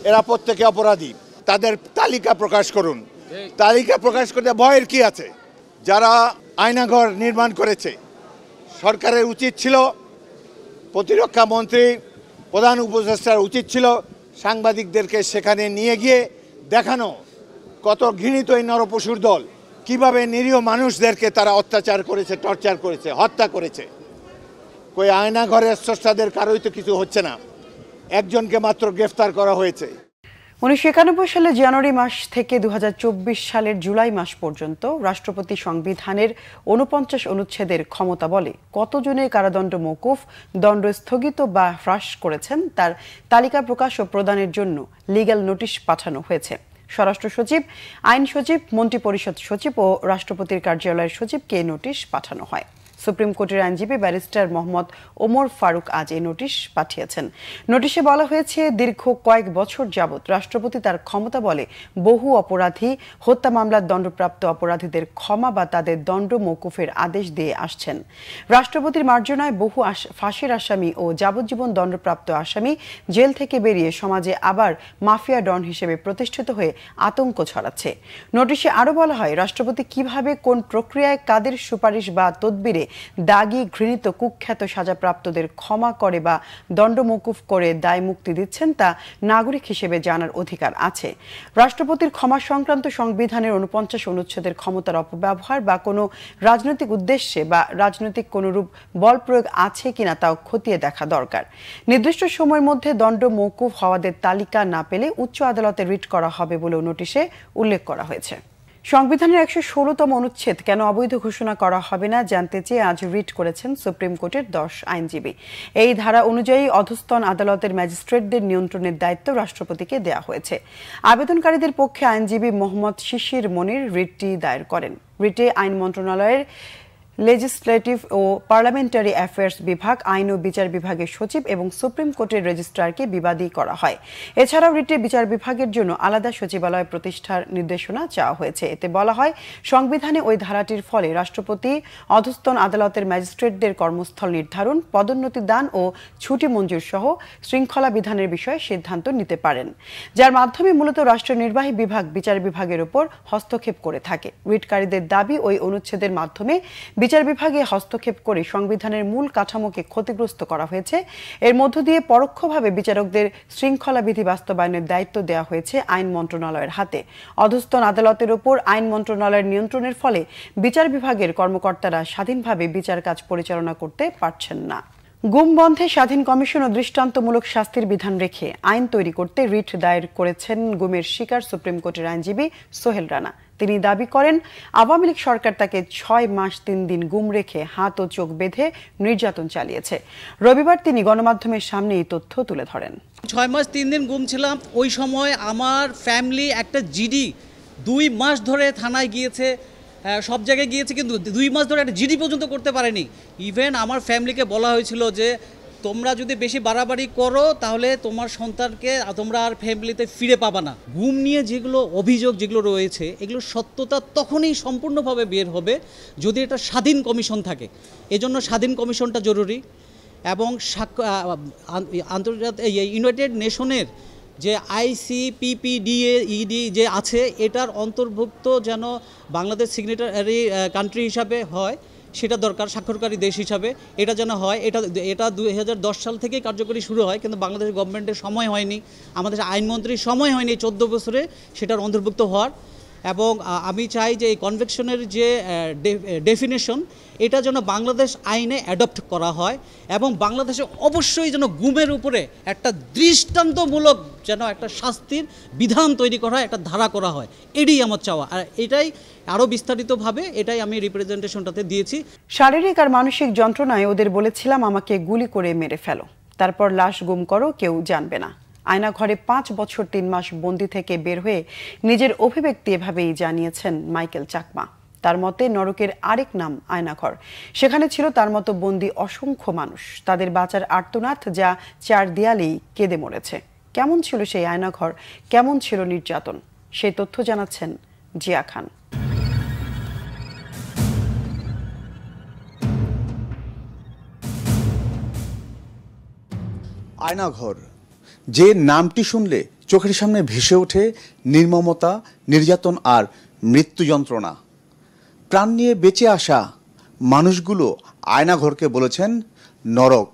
এরা প্রত্যেকে অপরাধী। তাদের তালিকা প্রকাশ করুন। তালিকা প্রকাশ করতে ভয়ের কি আছে? যারা আয়নাঘর নির্মাণ করেছে, সরকারের উচিত ছিল, প্রতিরক্ষা মন্ত্রী, প্রধান উপদেষ্টার উচিত ছিল সাংবাদিকদেরকে সেখানে নিয়ে গিয়ে দেখানো কত ঘৃণিত এই নরপশুর দল, কিভাবে নিরীহ মানুষদেরকে তারা অত্যাচার করেছে, টর্চার করেছে, হত্যা করেছে। কই আয়নাঘরের স্রষ্টাদের কারোই তো কিছু হচ্ছে না, একজনকে মাত্র গ্রেফতার করা হয়েছে। 1991 সালের জানুয়ারি মাস থেকে 2024 সালের জুলাই মাস পর্যন্ত রাষ্ট্রপতি সংবিধানের 49 অনুচ্ছেদের ক্ষমতা বলে কতজনের কারাদণ্ড মওকুফ, দণ্ড স্থগিত বা হ্রাস করেছেন তার তালিকা প্রকাশ ও প্রদানের জন্য লিগ্যাল নোটিশ পাঠানো হয়েছে। স্বরাষ্ট্র সচিব, আইন সচিব, মন্ত্রিপরিষদ সচিব ও রাষ্ট্রপতির কার্যালয়ের সচিবকে নোটিশ পাঠানো হয়। সুপ্রিম কোর্টের আইনজীবী ব্যারিস্টার মোহাম্মদ ওমর ফারুক আজ এই নোটিশ পাঠিয়েছেন। নোটিশে বলা হয়েছে, দীর্ঘ কয়েক বছর যাবৎ রাষ্ট্রপতি তার ক্ষমতা বলে বহু অপরাধী, হত্যা মামলার দণ্ডপ্রাপ্ত অপরাধীদের ক্ষমা বা তাদের দণ্ড মওকুফের আদেশ দিয়ে আসছেন। রাষ্ট্রপতির মার্জনায় বহু ফাঁসির আসামি ও যাবজ্জীবন দণ্ডপ্রাপ্ত আসামি জেল থেকে বেরিয়ে সমাজে আবার মাফিয়া ডন হিসেবে প্রতিষ্ঠিত হয়ে আতঙ্ক ছড়াচ্ছে। নোটিশে আরও বলা হয়, রাষ্ট্রপতি কিভাবে, কোন প্রক্রিয়ায়, কাদের সুপারিশ বা তদবিরে দাগী, ঘৃণিত, কুখ্যাত সাজাপ্রাপ্তদের ক্ষমা করে বা দণ্ড মওকুফ করে দায় মুক্তি দিচ্ছেন তা নাগরিক হিসেবে জানার অধিকার আছে। রাষ্ট্রপতির ক্ষমা সংক্রান্ত সংবিধানের 49 অনুচ্ছেদের ক্ষমতার অপব্যবহার বা কোনো রাজনৈতিক উদ্দেশ্যে বা রাজনৈতিক কোনো রূপ বল প্রয়োগ আছে কিনা তাও খতিয়ে দেখা দরকার। নির্দিষ্ট সময়ের মধ্যে দণ্ড মওকুফ হওয়াদের তালিকা না পেলে উচ্চ আদালতে রিট করা হবে বলেও নোটিশে উল্লেখ করা হয়েছে। সংবিধানের 116তম অনুচ্ছেদ কেন অবৈধ ঘোষণা করা হবে না জানতে চেয়ে আজ রিট করেছেন সুপ্রিম কোর্টের 10 আইনজীবী। এই ধারা অনুযায়ী অধস্তন আদালতের ম্যাজিস্ট্রেটদের নিয়ন্ত্রণের দায়িত্ব রাষ্ট্রপতিকে দেওয়া হয়েছে। আবেদনকারীদের পক্ষে আইনজীবী মোহাম্মদ শিশির মনির রিটটি দায়ের করেন। রিটে আইন মন্ত্রণালয়ের লেজিসলেটিভ ও পার্লামেন্টারি অ্যাফেয়ার্স বিভাগ, আইন ও বিচার বিভাগের সচিব এবং সুপ্রিম কোর্টের রেজিস্ট্রারকে বিবাদী করা হয়। এছাড়াও রিটে বিচার বিভাগের জন্য আলাদা সচিবালয় প্রতিষ্ঠার নির্দেশনা চাওয়া হয়েছে। এতে বলা হয়, সংবিধানে ওই ধারাটির ফলে রাষ্ট্রপতি অধস্তন আদালতের ম্যাজিস্ট্রেটদের কর্মস্থল নির্ধারণ, পদোন্নতি দান ও ছুটি মঞ্জুর সহ শৃঙ্খলা বিধানের বিষয়ে সিদ্ধান্ত নিতে পারেন, যার মাধ্যমে মূলত রাষ্ট্রের নির্বাহী বিভাগ বিচার বিভাগের উপর হস্তক্ষেপ করে থাকে। রিটকারীদের দাবি, ওই অনুচ্ছেদের মাধ্যমে বিচার বিভাগে হস্তক্ষেপ করে সংবিধানের মূল কাঠামোকে ক্ষতিগ্রস্ত করা হয়েছে। এর মধ্য দিয়ে পরোক্ষভাবে বিচারকদের শৃঙ্খলা বিধি বাস্তবায়নের দায়িত্ব দেওয়া হয়েছে আইন মন্ত্রণালয়ের হাতে। অধস্তন আদালতের উপর আইন মন্ত্রণালয়ের নিয়ন্ত্রণের ফলে বিচার বিভাগের কর্মকর্তারা স্বাধীনভাবে বিচার কাজ পরিচালনা করতে পারছেন না। গুম বন্ধে স্বাধীন কমিশন ও দৃষ্টান্তমূলক শাস্তির বিধান রেখে আইন তৈরি করতে রিট দায়ের করেছেন গুমের শিকার সুপ্রিম কোর্টের আইনজীবী সোহেল রানা। তিনি দাবি করেন, আওয়ামী লীগ সরকার তাকে 6 মাস 3 দিন গুম রেখে হাত ও চোখ বেঁধে নির্যাতন চালিয়েছে। রবিবার তিনি গণমাধ্যমের সামনে এই তথ্য তুলে ধরেন। 6 মাস 3 দিন গুম ছিলাম। ওই সময় আমার ফ্যামিলি একটা জিডি 2 মাস ধরে থানায় গিয়েছে, সব জায়গায় গিয়েছে, কিন্তু 2 মাস ধরে একটা জিডি পর্যন্ত করতে পারেনি। ইভেন আমার ফ্যামিলিকে বলা হয়েছিল যে তোমরা যদি বেশি বাড়াবাড়ি করো তাহলে তোমার সন্তানকে তোমরা আর ফ্যামিলিতে ফিরে পাবা না। গুম নিয়ে যেগুলো অভিযোগ যেগুলো রয়েছে, এগুলো সত্যতা তখনই সম্পূর্ণভাবে বের হবে যদি এটা স্বাধীন কমিশন থাকে। এজন্য স্বাধীন কমিশনটা জরুরি এবং আন্তর্জাতিক ইউনাইটেড নেশনের যে ICPPDA যে আছে, এটার অন্তর্ভুক্ত যেন বাংলাদেশ সিগনেটারি কান্ট্রি হিসাবে হয়, সেটা দরকার স্বাক্ষরকারী দেশ হিসাবে। এটা যেন হয়, এটা 2010 সাল থেকেই কার্যকরী শুরু হয়, কিন্তু বাংলাদেশ গভর্নমেন্টের সময় হয়নি, আমাদের আইনমন্ত্রীর সময় হয়নি 14 বছরে সেটার অন্তর্ভুক্ত হওয়ার। এবং আমি চাই যে এই কনভেকশনের যে ডেফিনেশন এটা যেন বাংলাদেশ আইনে অ্যাডপ্ট করা হয় এবং বাংলাদেশে অবশ্যই যেন গুমের উপরে একটা দৃষ্টান্তমূলক যেন একটা শাস্তির বিধান তৈরি করা হয়, একটা ধারা করা হয়, এটাই আমার চাওয়া। আর এটাই আরও বিস্তারিতভাবে এটাই আমি রিপ্রেজেন্টেশনটাতে দিয়েছি। শারীরিক আর মানসিক যন্ত্রণায় ওদের বলেছিলাম আমাকে গুলি করে মেরে ফেলো, তারপর লাশ গুম করো, কেউ জানবে না। আয়না ঘরে 5 বছর 3 মাস বন্দি থেকে বের হয়ে নিজের অভিব্যক্তি এভাবেই জানিয়েছেন মাইকেল চাকমা। তার মতে নরকের আরেক নাম আয়নাঘর। সেখানে ছিল তার মতো বন্দি অসংখ্য মানুষ, তাদের বাঁচার আর্তনাদ যা 4 দেয়ালেই কেঁদে মরেছে। কেমন ছিল সেই আয়নাঘর, কেমন ছিল নির্যাতন, সেই তথ্য জানাচ্ছেন জিয়া খান। আয়নাঘর, যে নামটি শুনলে চোখের সামনে ভেসে ওঠে নির্মমতা, নির্যাতন আর মৃত্যু যন্ত্রণা। প্রাণ নিয়ে বেঁচে আসা মানুষগুলো আয়নাঘরকে বলেছেন নরক।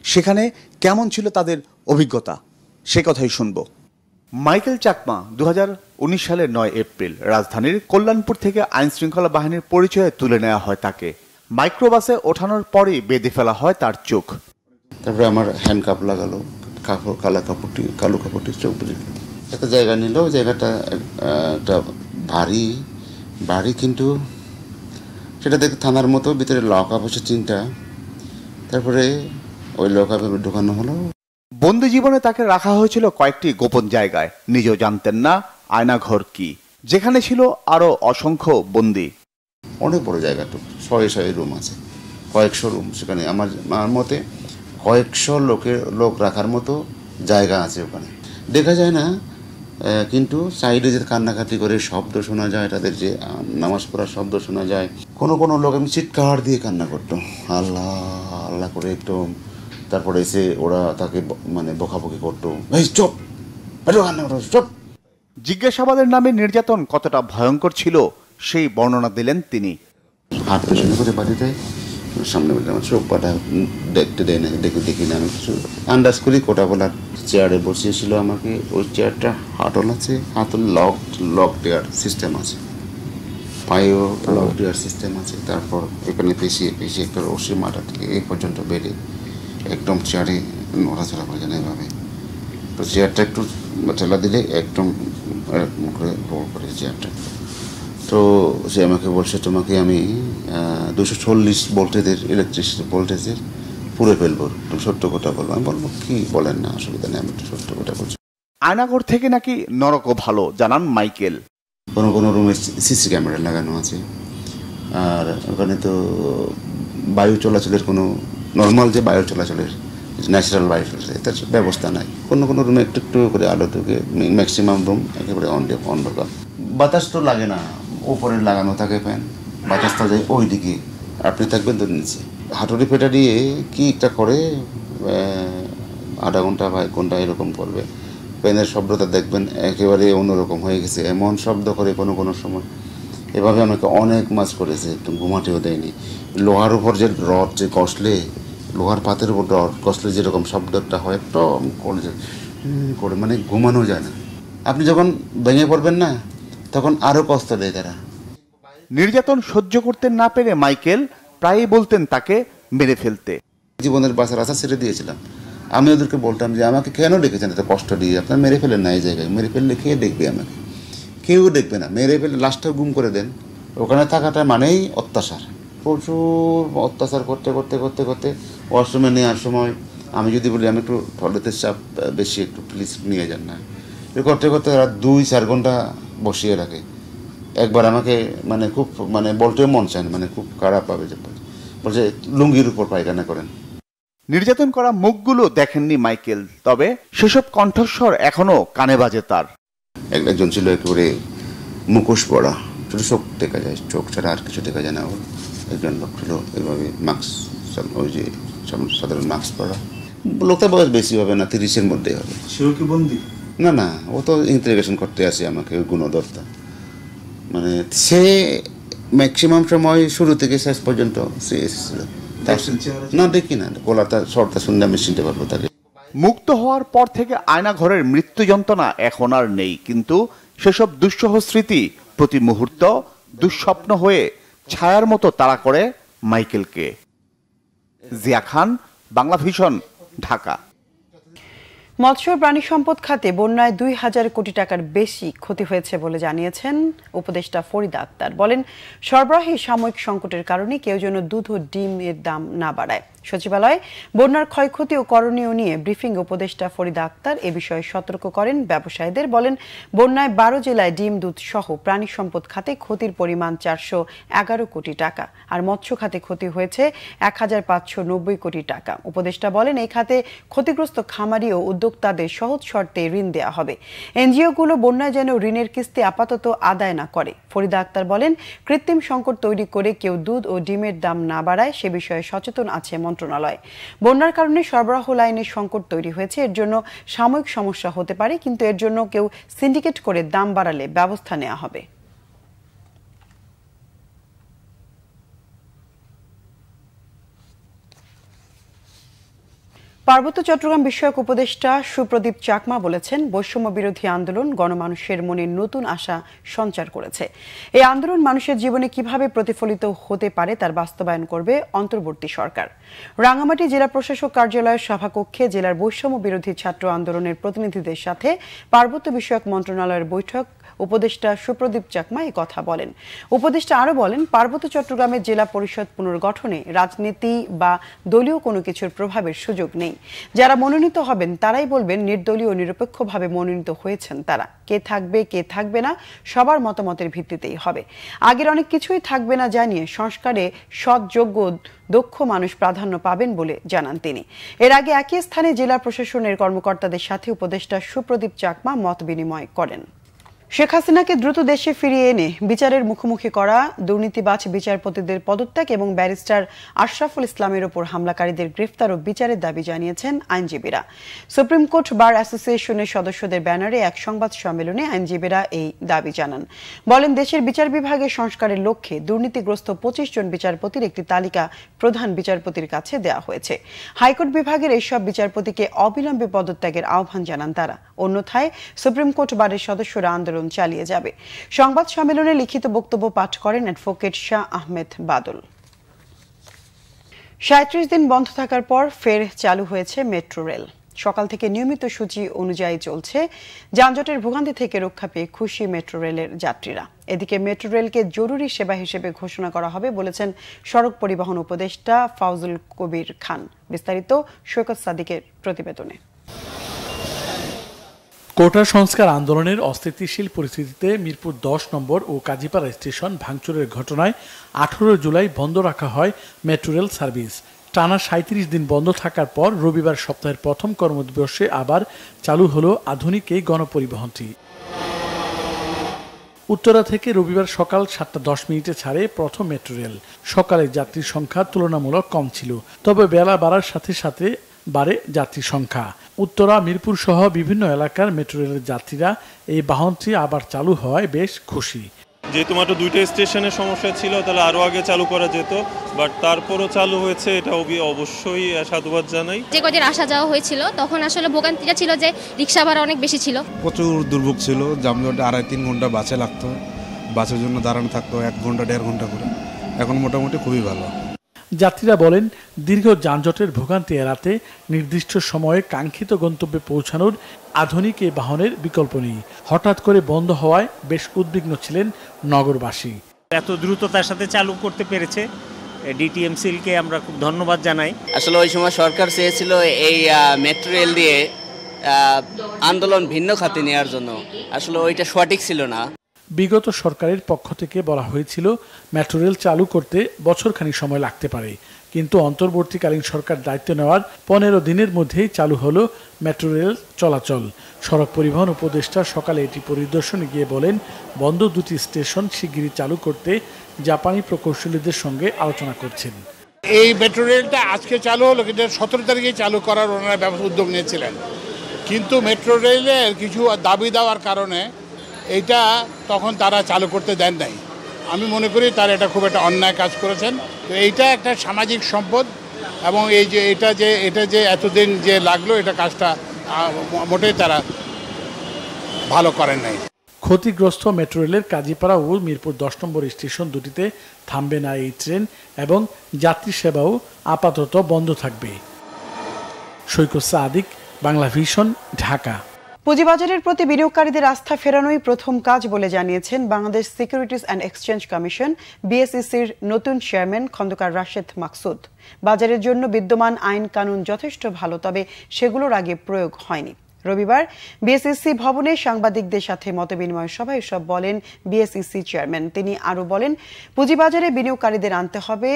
সেখানে কেমন ছিল তাদের অভিজ্ঞতা, সে কথাই শুনব। মাইকেল চাকমা 2019 সালের 9 এপ্রিল রাজধানীর কল্যাণপুর থেকে আইনশৃঙ্খলা বাহিনীর পরিচয়ে তুলে নেওয়া হয় তাকে। মাইক্রোবাসে ওঠানোর পরেই বেঁধে ফেলা হয় তার চোখ। তারপরে আমার হ্যান্ডকাপ লাগালো, কালো কাপড়টি চোখ বুঝে একটা জায়গা নিল। ওই জায়গাটা একটা ভারী কিন্তু সেটা দেখে থানার মতো, ভিতরে লক আপ হচ্ছে 3টা। তারপরে ওই লক আপে ঢোকানো হলো। বন্দি জীবনে তাকে রাখা হয়েছিল কয়েকটি গোপন জায়গায়, নিজেও জানতেন না আয়নাঘর কি, যেখানে ছিল আরো অসংখ্য বন্দি। অনেক বড় জায়গাটা, 100 রুম আছে, কয়েকশো রুম। সেখানে আমার মতে কয়েকশো লোক রাখার মতো জায়গা আছে ওখানে। দেখা যায় না, কিন্তু সাইডে যে কান্নাকাটি করে শব্দ শোনা যায়, তাদের যে নামাজ পড়ার শব্দ শোনা যায়। কোনো লোক এমনি চিৎকার দিয়ে কান্না করতো, আল্লাহ আল্লাহ করে একদম। তারপরে এসে ওরা তাকে মানে বকাবকি করতো, এই চুপ, কান্না করো চুপ। জিজ্ঞাসাবাদের নামে নির্যাতন কতটা ভয়ঙ্কর ছিল সেই বর্ণনা দিলেন তিনি। হাত পেছনে করে বাড়ি দেয়, সামনে আমার চোখ পাটা দেখতে দেয় না, দেখি না। আমি কিছু আন্দাজ করি। কোটা বলার চেয়ারে বসিয়েছিল আমাকে, ওই চেয়ারটা হাতল আছে, হাতল লক দেওয়ার সিস্টেম আছে, পায়েও লক দেওয়ার সিস্টেম আছে। তারপর এখানে পেশিয়ে একটা রশি মাথা থেকে এই পর্যন্ত বেড়ে একদম চেয়ারে নড়াচড়া করে যায় না এভাবে। তো চেয়ারটা একটু ঠেলা দিলে একদম করে রোল করে চেয়ারটা। তো সে আমাকে বলছে, তোমাকে আমি 240 ভোল্টেজের ইলেকট্রিসিটি ভোল্টেজের পুরে ফেলবো, তুমি সত্য কথা বলবো। আমি বলবো কি বলেন না, অসুবিধা নেই, আমি একটু সত্য কথা বলছি। আয়নাঘর থেকে নাকি নরকও ভালো জানান মাইকেল। কোনো রুমে সিসি ক্যামেরা লাগানো আছে, আর ওখানে তো বায়ু চলাচলের কোনো নর্মাল যে বায়ু চলাচলের ন্যাচারাল বায়ু চলাচল তার ব্যবস্থা নাই। কোনো রুমে একটু করে আলো ঢুকে, ম্যাক্সিমাম রুম একেবারে অন্ধকার। বাতাস তো লাগে না, উপরে লাগানো থাকে ফ্যান, বাতাসটা যায় ওই দিকে, আপনি থাকবেন তো নিচে। হাতুড়ি পেটা দিয়ে কি একটা করে আধা ঘন্টা বা 1 ঘন্টা এরকম করবে। ফ্যানের শব্দটা দেখবেন একেবারে অন্যরকম হয়ে গেছে, এমন শব্দ করে কোনো সময়। এভাবে আমাকে অনেক মাছ করেছে, একটু ঘুমাতেও দেয়নি। লোহার উপর যে রড যে কষলে, লোহার পাতের উপর রড কষলে যেরকম শব্দ একটা হয়, একদম করে মানে ঘুমানো যায় না। আপনি যখন ভেঙে পড়বেন না, তখন আরও কষ্ট দেয় তারা। নির্যাতন সহ্য করতে না পেরে মাইকেল প্রায়ই বলতেন তাকে মেরে ফেলতে। জীবনের বাঁচার আশা ছেড়ে দিয়েছিলাম। আমি ওদেরকে বলতাম যে আমাকে কেন ডেকেছেন এত কষ্ট দিয়ে, আপনার মেরে ফেলেন না এই জায়গায়। মেরে ফেললে কে দেখবে আমাকে? কেউ দেখবে না। মেরে ফেলে লাশটা গুম করে দেন। ওখানে থাকাটা মানেই অত্যাচার, প্রচুর অত্যাচার করতে করতে করতে করতে ওয়াশরুমে নেওয়ার সময় আমি যদি বলি আমি একটু টয়লেটের চাপ বেশি, একটু প্লিজ নিয়ে যান না, করতে করতে রাত 2-4 ঘন্টা বসিয়ে রাখে। একবার আমাকে মানে খুব মানে বলতেও মন চায় না, মানে খুব খারাপ পাবে, বলছে লুঙ্গির উপর পায়খানা করেন। নির্যাতন করা মুখগুলো দেখেননি মাইকেল, তবে সেসব কণ্ঠস্বর এখনো কানে বাজে তার। একজন ছিল একেবারে মুখোশ পরা, শুধু চোখ দেখা যায়, চোখ ছাড়া আর কিছু দেখা যায় না। ওর একজন লোক ছিল এভাবে মাস্ক, ওই যে সাধারণ মাস্ক পরা। লোকটা বয়স বেশি হবে না, 30-এর মধ্যে হবে। সেও কি বন্দি? না, ও তো ইন্টারোগেশন করতে আসে আমাকে, ওই গুণদর্তা। মানে সে ম্যাক্সিমাম সময় শুরু থেকে শেষ পর্যন্ত ছিল। না দেখি না, গলাটা শর্টটা শুনলে আমি চিনতে পারবো তাকে। মুক্ত হওয়ার পর থেকে আয়নাঘরের মৃত্যু যন্ত্রণা এখন আর নেই, কিন্তু সেসব দুঃসহ স্মৃতি প্রতি মুহূর্ত দুঃস্বপ্ন হয়ে ছায়ার মতো তাড়া করে মাইকেলকে। জিয়া খান, বাংলা ভিশন, ঢাকা। মৎস্য প্রাণী সম্পদ খাতে বন্যায় ২,০০০ কোটি টাকার বেশি ক্ষতি হয়েছে বলে জানিয়েছেন উপদেষ্টা ফরিদা আক্তার। বলেন, সরবরাহে সাময়িক সংকটের কারণে কেউ যেন দুধ ও ডিমের দাম না বাড়ায়। সচিবালয়ে বন্যার ক্ষয়ক্ষতি ও করণীয় নিয়ে ব্রিফিং উপদেষ্টা ফরিদা আক্তার এ বিষয়ে সতর্ক করেন ব্যবসায়ীদের। বলেন, বন্যায় ১২ জেলায় ডিম, দুধ সহ প্রাণী সম্পদ খাতে ক্ষতির পরিমাণ ৪১১ কোটি টাকা, আর মৎস্য খাতে ক্ষতি হয়েছে ১,৫৯০ কোটি টাকা। উপদেষ্টা বলেন, এই খাতে ক্ষতিগ্রস্ত খামারি ও উদ্যোক্তাদের সহজ শর্তে ঋণ দেওয়া হবে। এনজিওগুলো বন্যায় যেন ঋণের কিস্তি আপাতত আদায় না করে। ফরিদা আক্তার বলেন, কৃত্রিম সংকট তৈরি করে কেউ দুধ ও ডিমের দাম না বাড়ায় সে বিষয়ে সচেতন আছে মন্ত্রণালয়। বন্যার কারণে সরবরাহ লাইনে সংকট তৈরি হয়েছে, এর জন্য সাময়িক সমস্যা হতে পারে, কিন্তু এর জন্য কেউ সিন্ডিকেট করে দাম বাড়ালে ব্যবস্থা নেওয়া হবে। পার্বত্য চট্টগ্রাম বিষয়ক উপদেষ্টা সুপ্রদীপ চাকমা বলেছেন, বৈষম্য বিরোধী আন্দোলন গণমানুষের মনে নতুন আশা সঞ্চার করেছে। এই আন্দোলন মানুষের জীবনে কিভাবে প্রতিফলিত হতে পারে তার বাস্তবায়ন করবে অন্তর্বর্তী সরকার। রাঙ্গামাটি জেলা প্রশাসক কার্যালয়ের সভাকক্ষে জেলার বৈষম্য বিরোধী ছাত্র আন্দোলনের প্রতিনিধিদের সাথে পার্বত্য বিষয়ক মন্ত্রণালয়ের বৈঠক উপদেষ্টা সুপ্রদীপ চাকমা এই কথা বলেন। উপদেষ্টা আরো বলেন, পার্বত্য চট্টগ্রামের জেলা পরিষদ পুনর্গঠনে রাজনীতি বা দলীয় কোনো কিছুর প্রভাবের সুযোগ নেই। যারা মনোনীত হবেন তারাই বলবেন নির্দলীয় নিরপেক্ষভাবে মনোনীত হয়েছেন তারা। কে থাকবে কে থাকবে না সবার মতামতের ভিত্তিতেই হবে। আগের অনেক কিছুই থাকবে না জানিয়ে সংস্কারে সৎ, যোগ্য, দক্ষ মানুষ প্রাধান্য পাবেন বলে জানান তিনি। এর আগে একই স্থানে জেলা প্রশাসনের কর্মকর্তাদের সাথে উপদেষ্টা সুপ্রদীপ চাকমা মত বিনিময় করেন। শেখ হাসিনাকে দ্রুত দেশে ফিরিয়ে এনে বিচারের মুখোমুখি করা, দুর্নীতিবাজ বিচারপতিদের পদত্যাগ এবং ব্যারিস্টার আশরাফুল ইসলামের ওপর হামলাকারীদের গ্রেফতার ও বিচারের দাবি জানিয়েছেন আইনজীবীরা। সুপ্রিম কোর্ট বার অ্যাসোসিয়েশনের সদস্যদের ব্যানারে এক সংবাদ সম্মেলনে আইনজীবীরা এই দাবি জানান। বলেন, দেশের বিচার বিভাগের সংস্কারের লক্ষ্যে দুর্নীতিগ্রস্ত ২৫ জন বিচারপতির একটি তালিকা প্রধান বিচারপতির কাছে দেওয়া হয়েছে। হাইকোর্ট বিভাগের এইসব বিচারপতিকে অবিলম্বে পদত্যাগের আহ্বান জানান তারা। অন্যথায় সুপ্রিম কোর্ট বারের সদস্যরা আন্দোলন চালিয়ে যাবে। সংবাদ সম্মেলনে লিখিত বক্তব্য পাঠ করেন অ্যাডভোকেট শাহ আহমেদ বাদল। ৩৭ দিন বন্ধ থাকার পর ফের চালু হয়েছে মেট্রো রেল। সকাল থেকে নিয়মিত সূচি অনুযায়ী চলছে। যানজটের ভোগান্তি থেকে রক্ষা পেয়ে খুশি মেট্রো রেলের যাত্রীরা। এদিকে মেট্রো রেলকে জরুরি সেবা হিসেবে ঘোষণা করা হবে বলেছেন সড়ক পরিবহন উপদেষ্টা ফাউজুল কবির খান। বিস্তারিত সৈকত সাদিকের প্রতিবেদনে। কোটা সংস্কার আন্দোলনের অস্থিতিশীল পরিস্থিতিতে মিরপুর ১০ নম্বর ও কাজীপাড়া স্টেশন ভাঙচুরের ঘটনায় ১৮ জুলাই বন্ধ রাখা হয় মেট্রো রেল সার্ভিস। টানা ৩৭ দিন বন্ধ থাকার পর রবিবার সপ্তাহের প্রথম কর্মদিবসে আবার চালু হলো আধুনিক এই গণপরিবহনটি। উত্তরা থেকে রবিবার সকাল ৭:১০ ছাড়ে প্রথম মেট্রো রেল। সকালে যাত্রীর সংখ্যা তুলনামূলক কম ছিল, তবে বেলা বাড়ার সাথে সাথে বাড়ে যাত্রীর সংখ্যা। উত্তরা, মিরপুর সহ বিভিন্ন এলাকার মেট্রো রেলের যাত্রীরা এই বাহনটি আবার চালু হওয়ায় বেশ খুশি। যেহেতু মাত্র ২টা স্টেশনের সমস্যা ছিল, তাহলে আরও আগে চালু করা যেত, বাট তারপরও চালু হয়েছে, এটা অবশ্যই সাধুবাদ জানাই। যে কদিন আসা যাওয়া হয়েছিল তখন আসলে ভোগান্তিটা ছিল যে রিক্সা ভাড়া অনেক বেশি ছিল, প্রচুর দুর্ভোগ ছিল। যানজটে ২.৫-৩ ঘন্টা বাসে লাগতো, বাসের জন্য দাঁড়ানো থাকতো ১ ঘন্টা ১.৫ ঘন্টা করে। এখন মোটামুটি খুবই ভালো। যাত্রীরা বলেন, দীর্ঘ যানজটের ভোগান্তি এড়াতে নির্দিষ্ট সময়ে কাঙ্ক্ষিত গন্তব্যে পৌঁছানোর আধুনিক এই বাহনের বিকল্প নেই। হঠাৎ করে বন্ধ হওয়ায় বেশ উদ্বিগ্ন ছিলেন নগরবাসী। এত দ্রুততার সাথে চালু করতে পেরেছে ডিটিএমসিলকে আমরা খুব ধন্যবাদ জানাই। আসলে ওই সময় সরকার চেয়েছিল এই মেট্রো রেল দিয়ে আন্দোলন ভিন্ন খাতে নেওয়ার জন্য, আসলে ওইটা সঠিক ছিল না। বিগত সরকারের পক্ষ থেকে বলা হয়েছিল মেট্রো রেল চালু করতে বছরখানিক সময় লাগতে পারে, কিন্তু অন্তর্বর্তীকালীন সরকার দায়িত্ব নেওয়ার ১৫ দিনের মধ্যেই চালু হলো মেট্রো রেল চলাচল। সড়ক পরিবহন উপদেষ্টা সকালে এটি পরিদর্শনে গিয়ে বলেন, বন্ধ দুটি স্টেশন শিগগিরই চালু করতে জাপানি প্রকৌশলীদের সঙ্গে আলোচনা করছেন। এই মেট্রো রেলটা আজকে চালু হলো, কিন্তু ১৭ তারিখে চালু করার ওনারা ব্যবস্থা উদ্যোগ নিয়েছিলেন, কিন্তু মেট্রো রেলের কিছু দাবি দেওয়ার কারণে এইটা তখন তারা চালু করতে দেন নাই। আমি মনে করি তার এটা খুব একটা অন্যায় কাজ করেছেন। তো এইটা একটা সামাজিক সম্পদ এবং এই যে এটা যে এতদিন যে লাগলো এটা কাজটা মোটেই তারা ভালো করেন নাই। ক্ষতিগ্রস্ত মেট্রো রেলের কাজীপাড়া ও মিরপুর 10 নম্বর স্টেশন দুটিতে থামবে না এই ট্রেন এবং যাত্রী সেবাও আপাতত বন্ধ থাকবে। সৈকত সাদিক, বাংলা ভিশন, ঢাকা। পুঁজিবাজারের প্রতি বিনিয়োগকারীদের আস্থা ফেরানোই প্রথম কাজ বলে জানিয়েছেন Bangladesh Securities and Exchange Commission বিএসইসির নতুন চেয়ারম্যান খন্দকার রাশেদ মাকসুদ। বাজারের জন্য বিদ্যমান আইন কানুন যথেষ্ট ভালো, তবে সেগুলোর আগে প্রয়োগ হয়নি। রবিবার বিএসইসি ভবনে সাংবাদিকদের সাথে মতবিনিময় সভায় এসব বলেন বিএসইসি চেয়ারম্যান। তিনি আরও বলেন, পুঁজিবাজারে বিনিয়োগকারীদের আনতে হবে,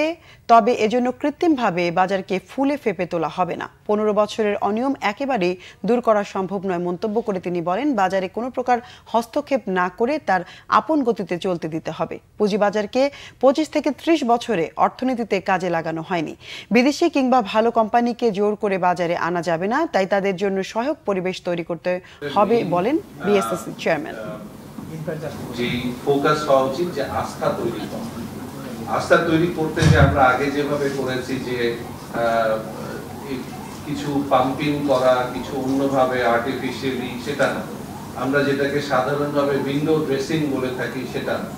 তবে এজন্য কৃত্রিমভাবে বাজারকে ফুলে ফেপে তোলা হবে না। 15 বছরের অনিয়ম একেবারেই দূর করা সম্ভব নয় মন্তব্য করে তিনি বলেন, বাজারে কোনো প্রকার হস্তক্ষেপ না করে তার আপন গতিতে চলতে দিতে হবে। পুঁজিবাজারকে 25 থেকে 30 বছরে অর্থনীতিতে কাজে লাগানো হয়নি। বিদেশি কিংবা ভালো কোম্পানিকে জোর করে বাজারে আনা যাবে না, তাই তাদের জন্য সহায়ক পরিবেশ তৈরি করতে হবে বলেন বিএসইসি চেয়ারম্যান। যেই ফোকাস হওয়া উচিত যে আস্থা তৈরি করা, আস্থা তৈরি করতে যে আমরা আগে যেভাবে করেছি যে কিছু পাম্পিং করা, কিছু অন্যভাবে আর্টিফিশিয়ালি, সেটা না। আমরা যেটাকে সাধারণভাবে উইন্ডো ড্রেসিং বলে থাকি সেটা না।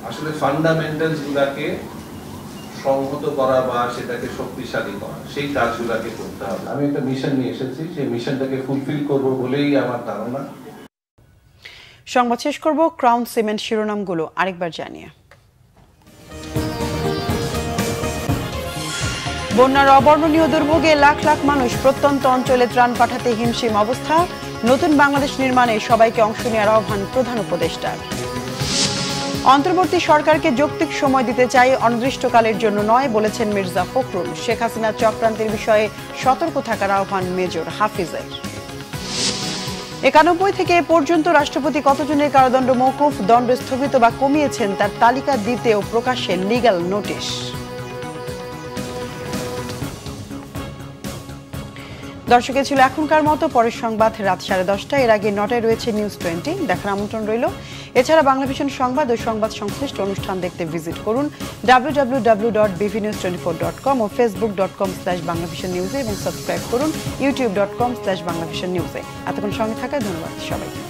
আসলে ফান্ডামেন্টালস গুলাকে সংহত করা বা সেটাকে শক্তিশালী করা, সেই কাজগুলোকে করতে হবে। আমি একটা মিশন নিয়ে এসেছি, সেই মিশনটাকে ফুলফিল করব বলেই আমার ধারণা। সংবাদ শেষ করব ক্রাউন সিমেন্ট শিরোনামগুলো আরেকবার জানিয়ে। বন্যার অবর্ণনীয় দুর্ভোগে লাখ লাখ মানুষ, প্রত্যন্ত অঞ্চলে ত্রাণ পাঠাতে হিমশিম অবস্থা। নতুন বাংলাদেশ নির্মাণে সবাইকে অংশ নেওয়ার আহ্বান প্রধান উপদেষ্টার। অন্তর্বর্তী সরকারকে যৌক্তিক সময় দিতে চাই, অনির্দিষ্টকালের জন্য নয় বলেছেন মির্জা ফখরুল। শেখ হাসিনার চক্রান্তের বিষয়ে সতর্ক থাকার আহ্বান মেজর হাফিজের। 91 থেকে এ পর্যন্ত রাষ্ট্রপতি কতজনের কারাদণ্ড মওকুফ, দণ্ড স্থগিত বা কমিয়েছেন তার তালিকা দিতেও প্রকাশ্যে লিগ্যাল নোটিশ। দর্শক, ছিল এখনকার মতো। পরের সংবাদ রাত 10:30। এর আগে 9টায় রয়েছে নিউজ 20, দেখার আমন্ত্রণ রইল। এছাড়া বাংলা ভিশন সংবাদ ও সংবাদ সংশ্লিষ্ট অনুষ্ঠান দেখতে ভিজিট করুন www.bvnews24.com ও facebook.com/banglavisionnews এবং সাবস্ক্রাইব করুন youtube.com/banglavisionnews। এতক্ষণ সঙ্গে থাকায় ধন্যবাদ সবাইকে।